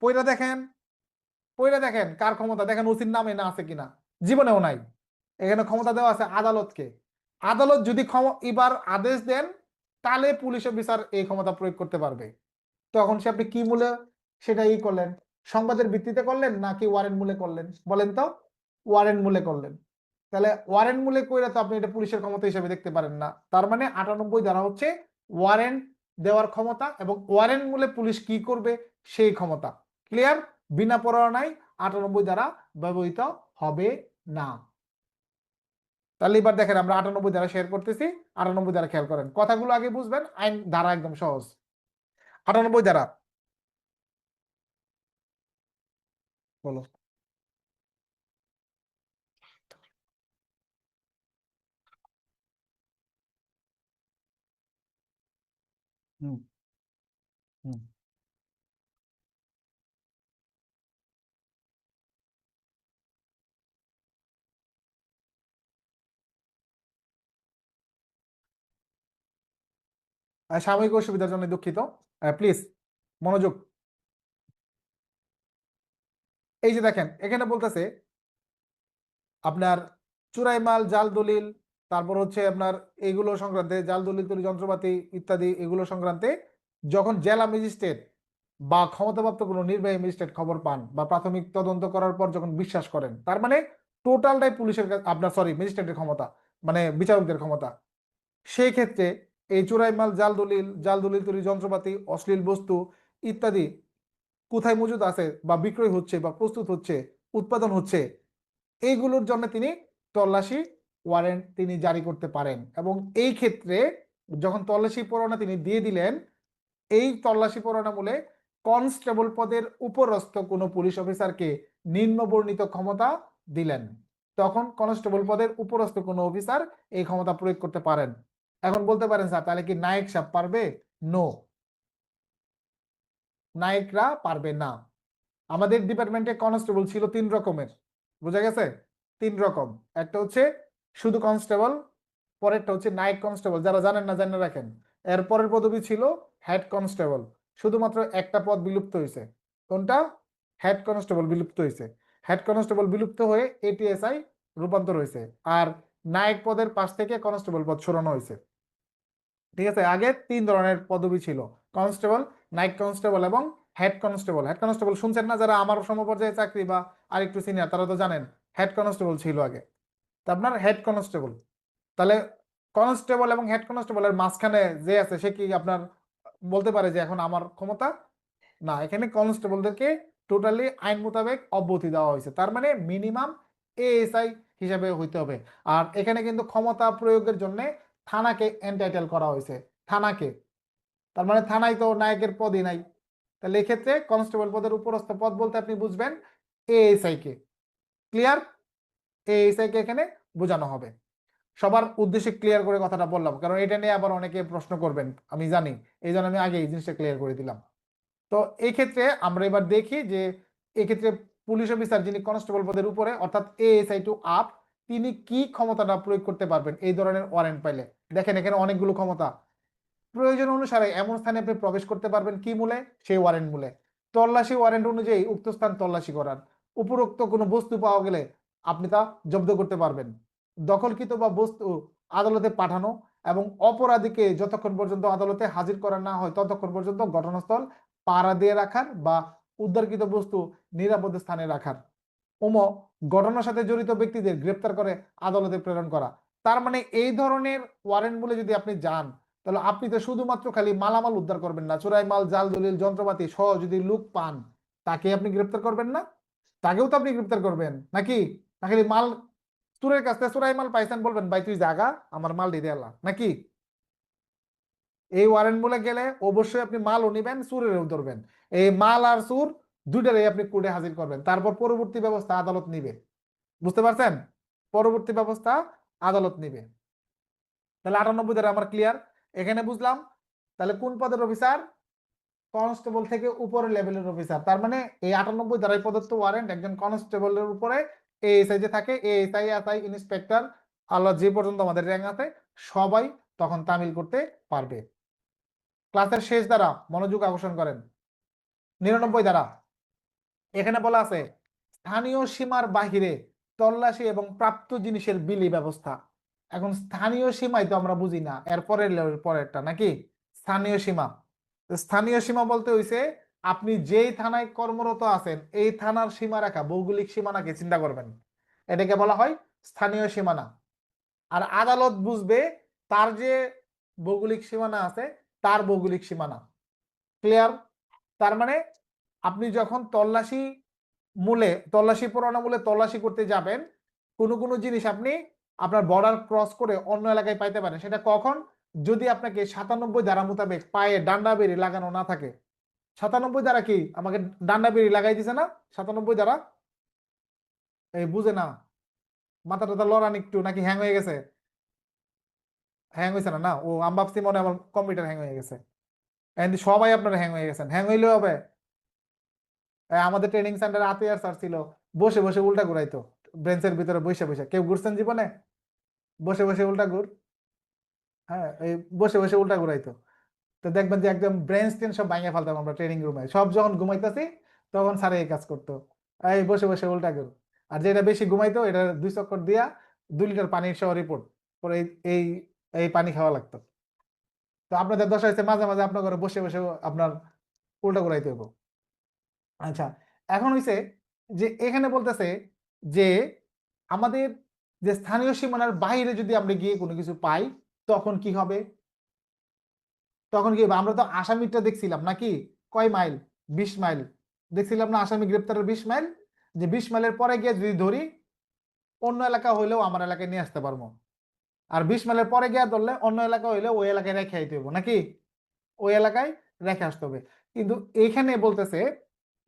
পইরা দেখেন, কার ক্ষমতা দেখেন, ওসির নামে না আছে কিনা, জীবনেও নাই। এখানে ক্ষমতা দেওয়া আছে আদালতকে। আদালত যদি এবার আদেশ দেন তাহলে পুলিশ অফিসার এই ক্ষমতা প্রয়োগ করতে পারবে। তখন সে আপনি কি মূলে সেটা করলেন, সংবাদের ভিত্তিতে করলেন নাকি ওয়ারেন্ট মূলে করলেন বলেন তো? ওয়ারেন্ট মূলে করলেন। তাহলে ওয়ারেন্ট মূলে কইরা তো আপনি এটা পুলিশের ক্ষমতা হিসেবে দেখতে পারেন না। তার মানে 98 ধারা হচ্ছে ওয়ারেন্ট দেওয়ার ক্ষমতা, এবং ওয়ারেন্ট মূলে পুলিশ কি করবে সেই ক্ষমতা। ক্লিয়ার? বিনা পরোয়ানায় 98 ধারা ব্যবহৃত হবে না। তাহলে এবার দেখেন আমরা 98 ধারা শেয়ার করতেছি। 98 ধারা খেয়াল করেন, কথাগুলো আগে বুঝবেন, আইন ধারা একদম সহজ। 98 ধারা বলো। হুম হুম। সাময়িক অসুবিধার জন্য দুঃখিত, প্লিজ মনোযোগ। এই যে দেখেন এখানে বলতেছে আপনার চুরাই মাল, জাল দলিল, তারপর হচ্ছে আপনার এইগুলো সংক্রান্তে, জাল দলিল তৈরি যন্ত্রপাতি ইত্যাদি এগুলো সংক্রান্তে যখন জেলা ম্যাজিস্ট্রেট বা ক্ষমতাপ্রাপ্ত কোনো নির্বাহী ম্যাজিস্ট্রেট খবর পান বা প্রাথমিক তদন্ত করার পর যখন বিশ্বাস করেন, তার মানে টোটালটাই পুলিশের আপনার সরি ম্যাজিস্ট্রেটের ক্ষমতা, মানে বিচারকদের ক্ষমতা। সেই ক্ষেত্রে এই চোরাই মাল, জাল দলিল তৈরি যন্ত্রপাতি, অশ্লীল বস্তু ইত্যাদি কোথায় মজুদ আছে বা বিক্রয় হচ্ছে বা প্রস্তুত হচ্ছে, উৎপাদন হচ্ছে, এইগুলোর জন্য তিনি তল্লাশি ওয়ারেন্ট তিনি জারি করতে পারেন। এবং এই ক্ষেত্রে যখন তল্লাশি পরোয়ানা তিনি দিয়ে দিলেন, এই তল্লাশি পরোয়ানা মূলে কনস্টেবল পদের উপরস্থ কোনো পুলিশ অফিসারকে নিম্ন বর্ণিত ক্ষমতা দিলেন। তখন কনস্টেবল পদের উপরস্থ কোনো অফিসার এই ক্ষমতা প্রয়োগ করতে পারেন। এখন বলতে পারেন স্যার তাহলে কি নায়ক সাহেব পারবে? নো, নায়করা পারবে না। আমাদের ডিপার্টমেন্টে কনস্টেবল ছিল 3 রকমের, বুঝা গেছে? 3 রকম। একটা হচ্ছে শুধু কনস্টেবল, পরেরটা হচ্ছে নাইট কনস্টেবল, যারা জানেন না জানেন রাখেন। এর পরের পদবি ছিল হেড কনস্টেবল। শুধুমাত্র একটা পদ বিলুপ্ত হয়েছে, কোনটা? হেড কনস্টেবল বিলুপ্ত হয়েছে। হেড কনস্টেবল বিলুপ্ত হয়ে এটিএসআই রূপান্তর হয়েছে। আর নায়ক পদের পাশ থেকে কনস্টেবল পদ সরানো হয়েছে। ঠিক আছে, আগে 3 ধরনের পদবি ছিল, কনস্টেবল, নাইট কনস্টেবল এবং হেড কনস্টেবল। হেড কনস্টেবল শুনছেন না? যারা আমার সমপর্যায়ে চাকরি বা আরেকটু সিনিয়র তারা তো জানেন হেড কনস্টেবল ছিল আগে। তা আপনার হেড কনস্টেবল, তাহলে কনস্টেবল এবং হেড কনস্টেবলের মাঝখানে যে আছে সে কি আপনার বলতে পারে যে এখন আমার ক্ষমতা? না, এখানে কনস্টেবলদেরকে টোটালি আইন মোতাবেক অব্যাহতি দেওয়া হয়েছে। তার মানে মিনিমাম এএসআই হিসাবে হইতে হবে। আর এখানে কিন্তু ক্ষমতা প্রয়োগের জন্য থানাকে এন্টাইটেল করা হয়েছে, থানাকে। তার মানে থানায় তো নায়কের পদই নাই। তাহলে এক্ষেত্রে কনস্টেবল পদের উপরস্থ পদ বলতে আপনি বুঝবেন এএসআই কে। ক্লিয়ার? এএসআই কে এখানে বোঝানো হবে। সবার উদ্দেশ্যে ক্লিয়ার করে কথাটা বললাম, কারণ এটা নিয়ে আবার অনেকে প্রশ্ন করবেন আমি জানি, এই জন্য আমি আগে এই জিনিসটা ক্লিয়ার করে দিলাম। তো এই ক্ষেত্রে আমরা এবার দেখি যে এক্ষেত্রে পুলিশ অফিসার যিনি কনস্টেবল পদের উপরে অর্থাৎ এএসআই টু আপ, তিনি কি ক্ষমতাটা প্রয়োগ করতে পারবেন এই ধরনের ওয়ারেন্ট পাইলে। দেখেন এখানে অনেকগুলো ক্ষমতা। প্রয়োজন অনুসারে এমন স্থানে আপনি প্রবেশ করতে পারবেন কি মূলে? সেই ওয়ারেন্ট মূলে। তল্লাশি ওয়ারেন্ট অনুযায়ী উক্ত স্থান তল্লাশি করার, উপরোক্ত কোনো বস্তু পাওয়া গেলে আপনি তা জব্দ করতে পারবেন। দখলকৃত বা বস্তু আদালতে পাঠানো এবং অপরাধীকে যতক্ষণ পর্যন্ত আদালতে হাজির করা না হয় ততক্ষণ পর্যন্ত ঘটনাস্থল পাহারা দিয়ে রাখার বা উদ্ধারকৃত বস্তু নিরাপদ স্থানে রাখার। ঘটনার সাথে জড়িত ব্যক্তিদের গ্রেপ্তার করে আদালতে প্রেরণ করা। তার মানে এই ধরনের ওয়ারেন্ট বলে যদি আপনি যান, তাহলে আপনি তো শুধুমাত্র খালি মালামাল উদ্ধার করবেন না, চোরাই মাল, জাল দলিল, যন্ত্রপাতি সহ যদি লোক পান তাকে আপনি গ্রেপ্তার করবেন না? তাকেও তো আপনি গ্রেপ্তার করবেন নাকি? না খালি মাল, চোরের কাছ থেকে চোরাই মাল পাইছেন বলবেন ভাই তুই জাগা আমার মাল দিয়ে দেলা নাকি? এই ওয়ারেন্ট বলে গেলে অবশ্যই আপনি মালও নিবেন, চুরেরও ধরবেন। এই মাল আর চুর দুইটারই আপনি কোর্টে হাজির করবেন, তারপর পরবর্তী ব্যবস্থা আদালত নিবে। বুঝতে পারছেন? পরবর্তী ব্যবস্থা আদালত নিবে। তাহলে 98 ধারা আমার ক্লিয়ার, এখানে বুঝলাম। তাহলে কোন পদের অফিসার? কনস্টেবল থেকে উপরের লেভেলের অফিসার। তার মানে এই 98 ধারায় প্রদত্ত ওয়ারেন্ট একজন কনস্টেবলের উপরে এএসআই যে থাকে, এএসআই, এসআই, ইন্সপেক্টর, আল্লাহ যে পর্যন্ত আমাদের র্যাঙ্ক আছে সবাই তখন তামিল করতে পারবে। ক্লাসের শেষ দ্বারা মনোযোগ আকর্ষণ করেন। 99 ধারা, এখানে বলা আছে স্থানীয় সীমার বাহিরে তল্লাশি এবং প্রাপ্ত জিনিসের বিলি ব্যবস্থা। এখন স্থানীয় সীমাই তো আমরা বুঝি না, এরপরের পরেরটা নাকি স্থানীয় সীমা। স্থানীয় সীমা বলতে হইছে আপনি যেই থানায় কর্মরত আছেন এই থানার সীমারেখা, ভৌগোলিক সীমানাকে চিন্তা করবেন, এটাকে বলা হয় স্থানীয় সীমানা। আর আদালত বুঝবে তার যে ভৌগোলিক সীমানা আছে তার ভৌগোলিক সীমানা। ক্লিয়ার? তার মানে আপনি যখন তল্লাশি পরোয়ানা মূলে তল্লাশি করতে যাবেন, কোনো কোনো জিনিস আপনি আপনার বর্ডার ক্রস করে অন্য এলাকায় পাইতে পারেন। সেটা কখন? যদি আপনাকে 97 ধারা মোতাবেক পায়ে ডান্ডা বেড়ি লাগানো না থাকে। 97 ধারা কি আমাকে ডান্ডা বেড়ি লাগাই দিছে না? 97 ধারা এই বুঝে না, মাথা টাথা লড়ান একটু নাকি হ্যাং হয়ে গেছে? হ্যাং হয়েছে না? না, ও আমি ভাবছি মনে হয় আমার কম্পিউটার হ্যাং হয়ে গেছে। সবাই আপনারা হ্যাং হয়ে গেছেন, হ্যাং হইলেও হবে। আমাদের ট্রেনিং সেন্টারে আতিয়ার স্যার ছিল, বসে বসে উল্টা ঘুরাইতো ব্রেঞ্চের ভিতরে বসে বসে। কেউ ঘুরছেন জীবনে বসে বসে উল্টা ঘুর? হ্যাঁ, এই বসে বসে উল্টা ঘুরাইতো। তো দেখবেন যে একদম ব্রেন স্টেন সব ভাঙিয়ে ফেলতাম আমরা ট্রেনিং রুমে। সব যখন ঘুমাইতেছি তখন স্যার এই কাজ করতো, এই বসে বসে উল্টা ঘুর। আর যেটা বেশি ঘুমাইতো এটা 2 চক্কর দিয়া 2 লিটার পানির সহ রিপোর্ট পরে এই এই পানি খাওয়া লাগতো। তো আপনাদের দশা হয়েছে মাঝে মাঝে আপনার ঘরে বসে বসে আপনার উল্টা ঘুরাইতে হইব। আচ্ছা, এখন হইছে যে এখানে বলতেছে যে আমাদের যে স্থানীয় সীমানার বাইরে যদি আমরা গিয়ে কোনো কিছু পাই তখন কি হবে? তখন কি হবে? আমরা তো আসামিটা দেখছিলাম নাকি, কয় মাইল? 20 মাইল দেখছিলাম না আসামি গ্রেপ্তারের 20 মাইল। যে 20 মাইলের পরে গিয়ে যদি ধরি অন্য এলাকা হইলেও আমার এলাকায় নিয়ে আসতে পারবো। আর 20 মাইলের পরে গিয়ে ধরলে অন্য এলাকা হইলেও ওই এলাকায় রেখে আইতে হইব নাকি, ওই এলাকায় রেখে আসতে হবে। কিন্তু এখানে বলতেছে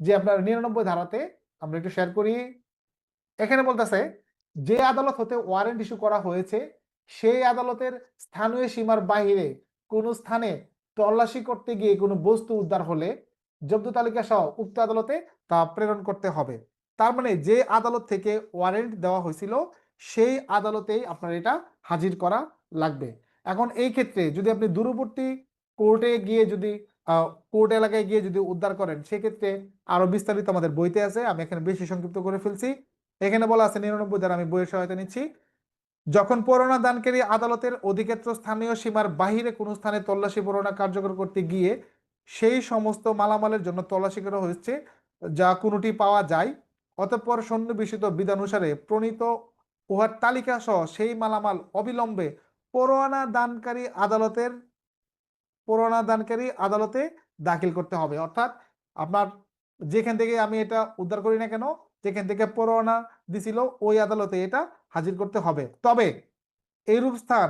যে আপনার 99 ধারাতে আমরা একটু শেয়ার করি। এখানে বলতেছে যে আদালত হতে ওয়ারেন্ট ইস্যু করা হয়েছে সেই আদালতের স্থানীয় সীমার বাইরে কোন স্থানে তল্লাশি করতে গিয়ে কোনো বস্তু উদ্ধার হলে জব্দ তালিকা সহ উক্ত আদালতে তা প্রেরণ করতে হবে। তার মানে যে আদালত থেকে ওয়ারেন্ট দেওয়া হয়েছিল সেই আদালতেই আপনার এটা হাজির করা লাগবে। এখন এই ক্ষেত্রে যদি আপনি দূরবর্তী কোর্টে গিয়ে যদি কোর্ট এলাকায় গিয়ে যদি উদ্ধার করেন সেক্ষেত্রে আরো বিস্তারিত আমাদের বইতে আছে, আমি এখানে বেশি সংক্ষিপ্ত করে ফেলছি। এখানে বলা আছে 99 ধারা, আমি বইয়ের সহায়তা নিচ্ছি। যখন পরোয়ানা দানকারী আদালতের অধিক্ষেত্র স্থানীয় সীমার বাহিরে কোনো স্থানে তল্লাশি পরোয়ানা কার্যকর করতে গিয়ে সেই সমস্ত মালামালের জন্য তল্লাশি করা হয়েছে যা কোনোটি পাওয়া যায়, অতঃপর সন্নিবেশিত বিধানুসারে প্রণীত উহার তালিকা সহ সেই মালামাল অবিলম্বে পরোয়ানা দানকারী আদালতে দাখিল করতে হবে। অর্থাৎ আপনার যেখান থেকে আমি এটা উদ্ধার করি না কেন, যেখান থেকে পরোয়ানা দিছিল ওই আদালতে এটা হাজির করতে হবে। তবে এইরূপ স্থান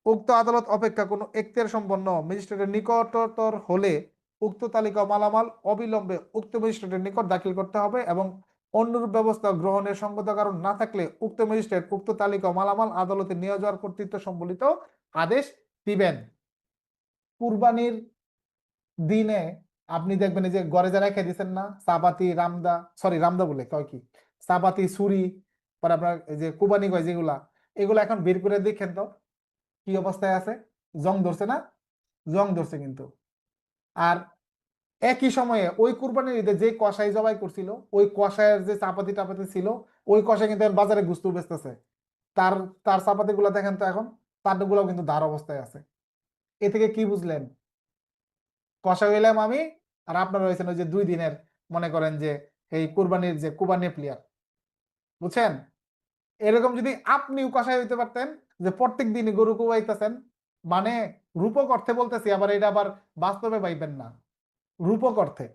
উক্ত আদালত অপেক্ষা কোনো এখতিয়ার সম্পন্ন ম্যাজিস্ট্রেটের নিকটতর হলে উক্ত তালিকা মালামাল অবিলম্বে উক্ত ম্যাজিস্ট্রেটের নিকট দাখিল করতে হবে এবং অন্যরূপ ব্যবস্থা গ্রহণের সঙ্গত কারণ না থাকলে উক্ত ম্যাজিস্ট্রেট উক্ত তালিকা মালামাল আদালতে নিয়ে যাওয়ার কর্তৃত্ব সম্বলিত আদেশ দিবেন। কুরবানির দিনে আপনি দেখবেন এই যে ঘরে যারা রেখে দিচ্ছেন না চাপাতি রামদা বলে কয় কি চাপাতি ছুরি, পরে আপনার এই যে কুরবানি কয় যেগুলা, এগুলো এখন বের করে দেখেন তো কি অবস্থায় আছে। জং ধরছে না? জং ধরছে কিন্তু। আর একই সময়ে ওই কুরবানির ঈদে যে কসাই জবাই করছিল ওই কসাইয়ের যে চাপাতি টাপাতি ছিল ওই কসাই কিন্তু এখন বাজারে গুস্তু বেচতেছে। তার তার চাপাতি গুলা দেখেন তো এখন, তার গুলাও কিন্তু ধার অবস্থায় আছে। এ থেকে কি বুঝলেন? কষাই হইলাম আমি আর আপনারা হয়েছেন ওই যে 2 দিনের মনে করেন যে এই কুরবানির যে কুরবানি প্লেয়ার, বুঝছেন? এরকম যদি আপনিও কষাই হইতে পারতেন যে প্রত্যেক দিনই গরু কুবাইতেছেন, মানে রূপক অর্থে বলতেছি, আবার এটা আবার বাস্তবে পাইবেন না, রূপক অর্থে।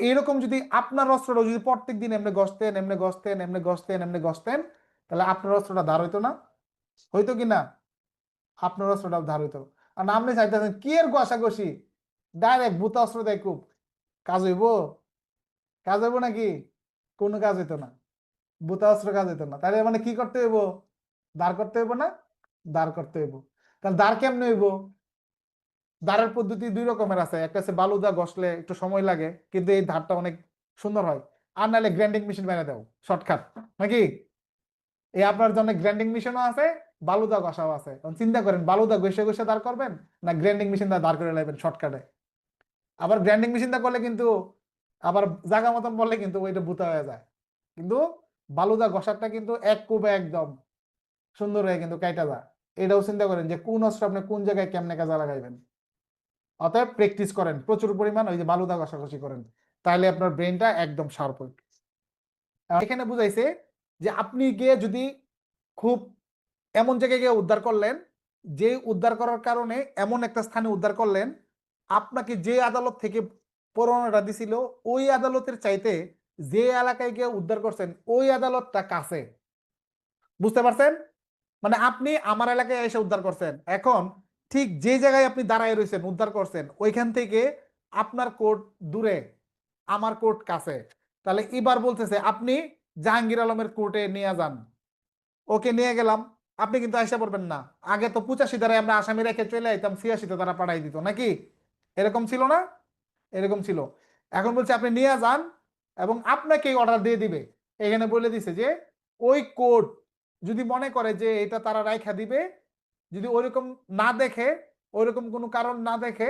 এইরকম যদি আপনার অস্ত্রটা যদি প্রত্যেক দিন এমনি গসতেন এমনি গসতেন এমনি গসতেন এমনি গসতেন, তাহলে আপনার অস্ত্রটা ধার হইতো না? হইতো কি না? আপনার অস্ত্রটা ধার হইতো। আর আপনি চাইতেছেন কি এর ঘষাঘষি, ডাইরেক্ট ভূত অস্ত্র দেয় খুব কাজ হইব? কাজ হইব নাকি? কোনো কাজ হইতো না, ভূত অস্ত্র কাজ হইতো না। তাহলে মানে কি করতে হইব? দাঁড় করতে হইব না? দাঁড় করতে হইব। তাহলে দাঁড় কেমনে হইব? দাঁড়ের পদ্ধতি 2 রকমের আছে, একটা হচ্ছে বালুদা ঘষলে একটু সময় লাগে কিন্তু এই ধারটা অনেক সুন্দর হয়। আর নাহলে গ্রাইন্ডিং মেশিন মেরে দাও, শর্টকাট নাকি? এই আপনার জন্য গ্রাইন্ডিং মেশিনও আছে, বালুদা ঘষাও আছে। চিন্তা করেন বালুদা ঘষে ঘষে দাঁড় করবেন না গ্রাইন্ডিং মেশিন দিয়ে দাঁড় করে নেবেন শর্টকাটে। আবার গ্রাইন্ডিং মেশিনটা করলে কিন্তু আবার জায়গা মতন বললে কিন্তু ওইটা বুতা হয়ে যায়। কিন্তু বালুদা ঘষাটা কিন্তু এক কোবে একদম সুন্দর হয়ে কিন্তু কাইটা যায়। এটাও চিন্তা করেন যে কোন অস্ত্র আপনি কোন জায়গায় কেমনে কাজে লাগাইবেন। অতএব প্র্যাকটিস করেন প্রচুর পরিমাণ, ওই যে বালুদা ঘষাঘষি করেন, তাহলে আপনার ব্রেনটা একদম শার্প হবে। এখানে বুঝাইছে যে আপনি গিয়ে যদি খুব এমন জায়গায় গিয়ে উদ্ধার করলেন, যে উদ্ধার করার কারণে এমন একটা স্থানে উদ্ধার করলেন, আপনাকে যে আদালত থেকে পরোয়ানাটা দিছিল ওই আদালতের চাইতে যে এলাকায় গিয়ে উদ্ধার করছেন ওই আদালতটা কাছে। বুঝতে পারছেন? মানে আপনি আমার এলাকায় এসে উদ্ধার করছেন, এখন ঠিক যে জায়গায় আপনি দাঁড়ায় রয়েছেন উদ্ধার করছেন ওইখান থেকে আপনার কোর্ট দূরে, আমার কোর্ট কাছে। তাহলে এবার বলতেছে আপনি জাহাঙ্গীর আলমের কোর্টে নিয়ে যান, ওকে নিয়ে গেলাম, আপনি কিন্তু আইসা পড়বেন না। আগে তো 85 ধারায় আমরা আসামি রেখে চলে আইতাম, 86-তে তারা পাঠাই দিত নাকি, এরকম ছিল না? এরকম ছিল। এখন বলছে আপনি নিয়ে যান এবং আপনাকে অর্ডার দিয়ে দিবে। এখানে বলে দিছে যে ওই কোর্ট যদি মনে করে যে এটা তারা রাইখা দিবে, যদি ওইরকম না দেখে, ওইরকম কোনো কারণ না দেখে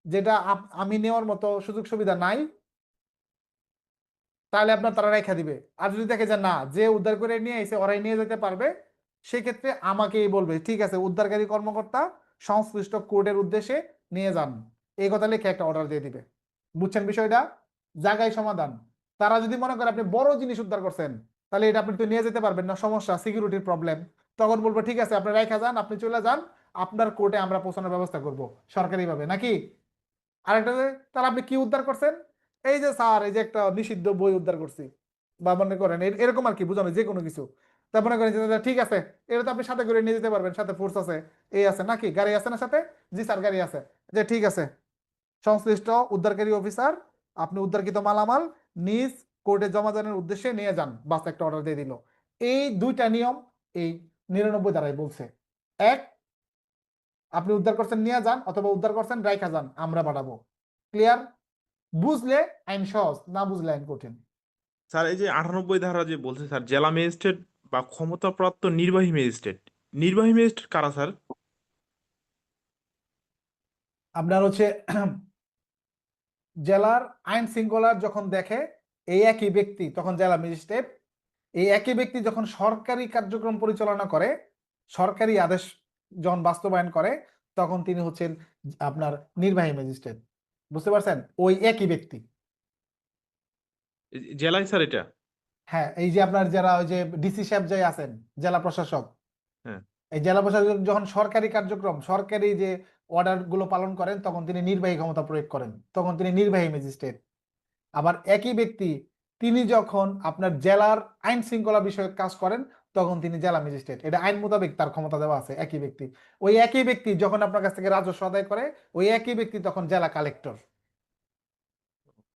যেটা আমি নেওয়ার মতো সুযোগ সুবিধা নাই, তাহলে আপনার তারা রেখা দিবে। আর যদি দেখে যে না, যে উদ্ধার করে নিয়ে এসে ওরাই নিয়ে যেতে পারবে, সেক্ষেত্রে আমাকেই বলবে ঠিক আছে উদ্ধারকারী কর্মকর্তা সংশ্লিষ্ট কোর্টের উদ্দেশ্যে নিয়ে যান, এই কথা লিখে একটা অর্ডার দিয়ে দিবে। বুঝছেন বিষয়টা? জায়গায় সমাধান। তারা যদি মনে করে আপনি বড় জিনিস উদ্ধার করছেন, তাহলে এটা আপনি তো নিয়ে যেতে পারবেন না, সমস্যা, সিকিউরিটির প্রবলেম। তখন বলবো ঠিক আছে আপনি রেখা যান, আপনি চলে যান, আপনার কোর্টে আমরা পৌঁছানোর ব্যবস্থা করব সরকারিভাবে, নাকি? আরেকটা যে তাহলে আপনি কি উদ্ধার করছেন, এই যে স্যার এই যে একটা নিষিদ্ধ বই উদ্ধার করছি, বা মনে করেন এরকম আর কি বোঝানো যে কোনো কিছু। তা মনে করেন যে ঠিক আছে এটা তো আপনি সাথে করে নিয়ে যেতে পারবেন, সাথে ফোর্স আছে, এই আছে নাকি, গাড়ি আছে না সাথে? জি স্যার গাড়ি আছে। যে ঠিক আছে, সংশ্লিষ্ট উদ্ধারকারী অফিসার আপনি উদ্ধারকৃত মালামাল নিজ কোর্টে জমা দানের উদ্দেশ্যে নিয়ে যান, বাস একটা অর্ডার দিয়ে দিল। এই দুইটা নিয়ম এই 99 ধারায় বলছে। এক, আপনি উদ্ধার করছেন নিয়ে যান, অথবা উদ্ধার করছেন রাইখা যান, আমরা পাঠাবো। ক্লিয়ার? বুঝলে আইন সহজ, না বুঝলে আইন কঠিন। স্যার এই যে 98 ধারা যে বলছে স্যার, জেলা ম্যাজিস্ট্রেট বা ক্ষমতাপ্রাপ্ত নির্বাহী ম্যাজিস্ট্রেট, নির্বাহী ম্যাজিস্ট্রেট কারা স্যার? আপনার হচ্ছে জেলার আইন শৃঙ্খলার যখন দেখে এই একই ব্যক্তি, তখন জেলা ম্যাজিস্ট্রেট। এই একই ব্যক্তি যখন সরকারি কার্যক্রম পরিচালনা করে, সরকারি আদেশ যখন বাস্তবায়ন করে, তখন তিনি হচ্ছেন আপনার নির্বাহী ম্যাজিস্ট্রেট। বুঝতে পারছেন? ওই একই ব্যক্তি। জেলায় স্যার এটা? হ্যাঁ, এই যে আপনার যারা ওই যে ডিসি সাহেব যাই আছেন, জেলা প্রশাসক, হ্যাঁ। এই জেলা প্রশাসক যখন সরকারি কার্যক্রম, সরকারি যে অর্ডার গুলো পালন করেন, তখন তিনি নির্বাহী ক্ষমতা প্রয়োগ করেন, তখন তিনি নির্বাহী ম্যাজিস্ট্রেট। আবার একই ব্যক্তি তিনি যখন আপনার জেলার আইন শৃঙ্খলা বিষয়ক কাজ করেন, তখন তিনি জেলা ম্যাজিস্ট্রেট। এটা আইন মোতাবেক তার ক্ষমতা দেওয়া আছে একই ব্যক্তি। ওই একই ব্যক্তি যখন আপনার কাছ থেকে রাজস্ব আদায় করে, ওই একই ব্যক্তি তখন জেলা কালেক্টর।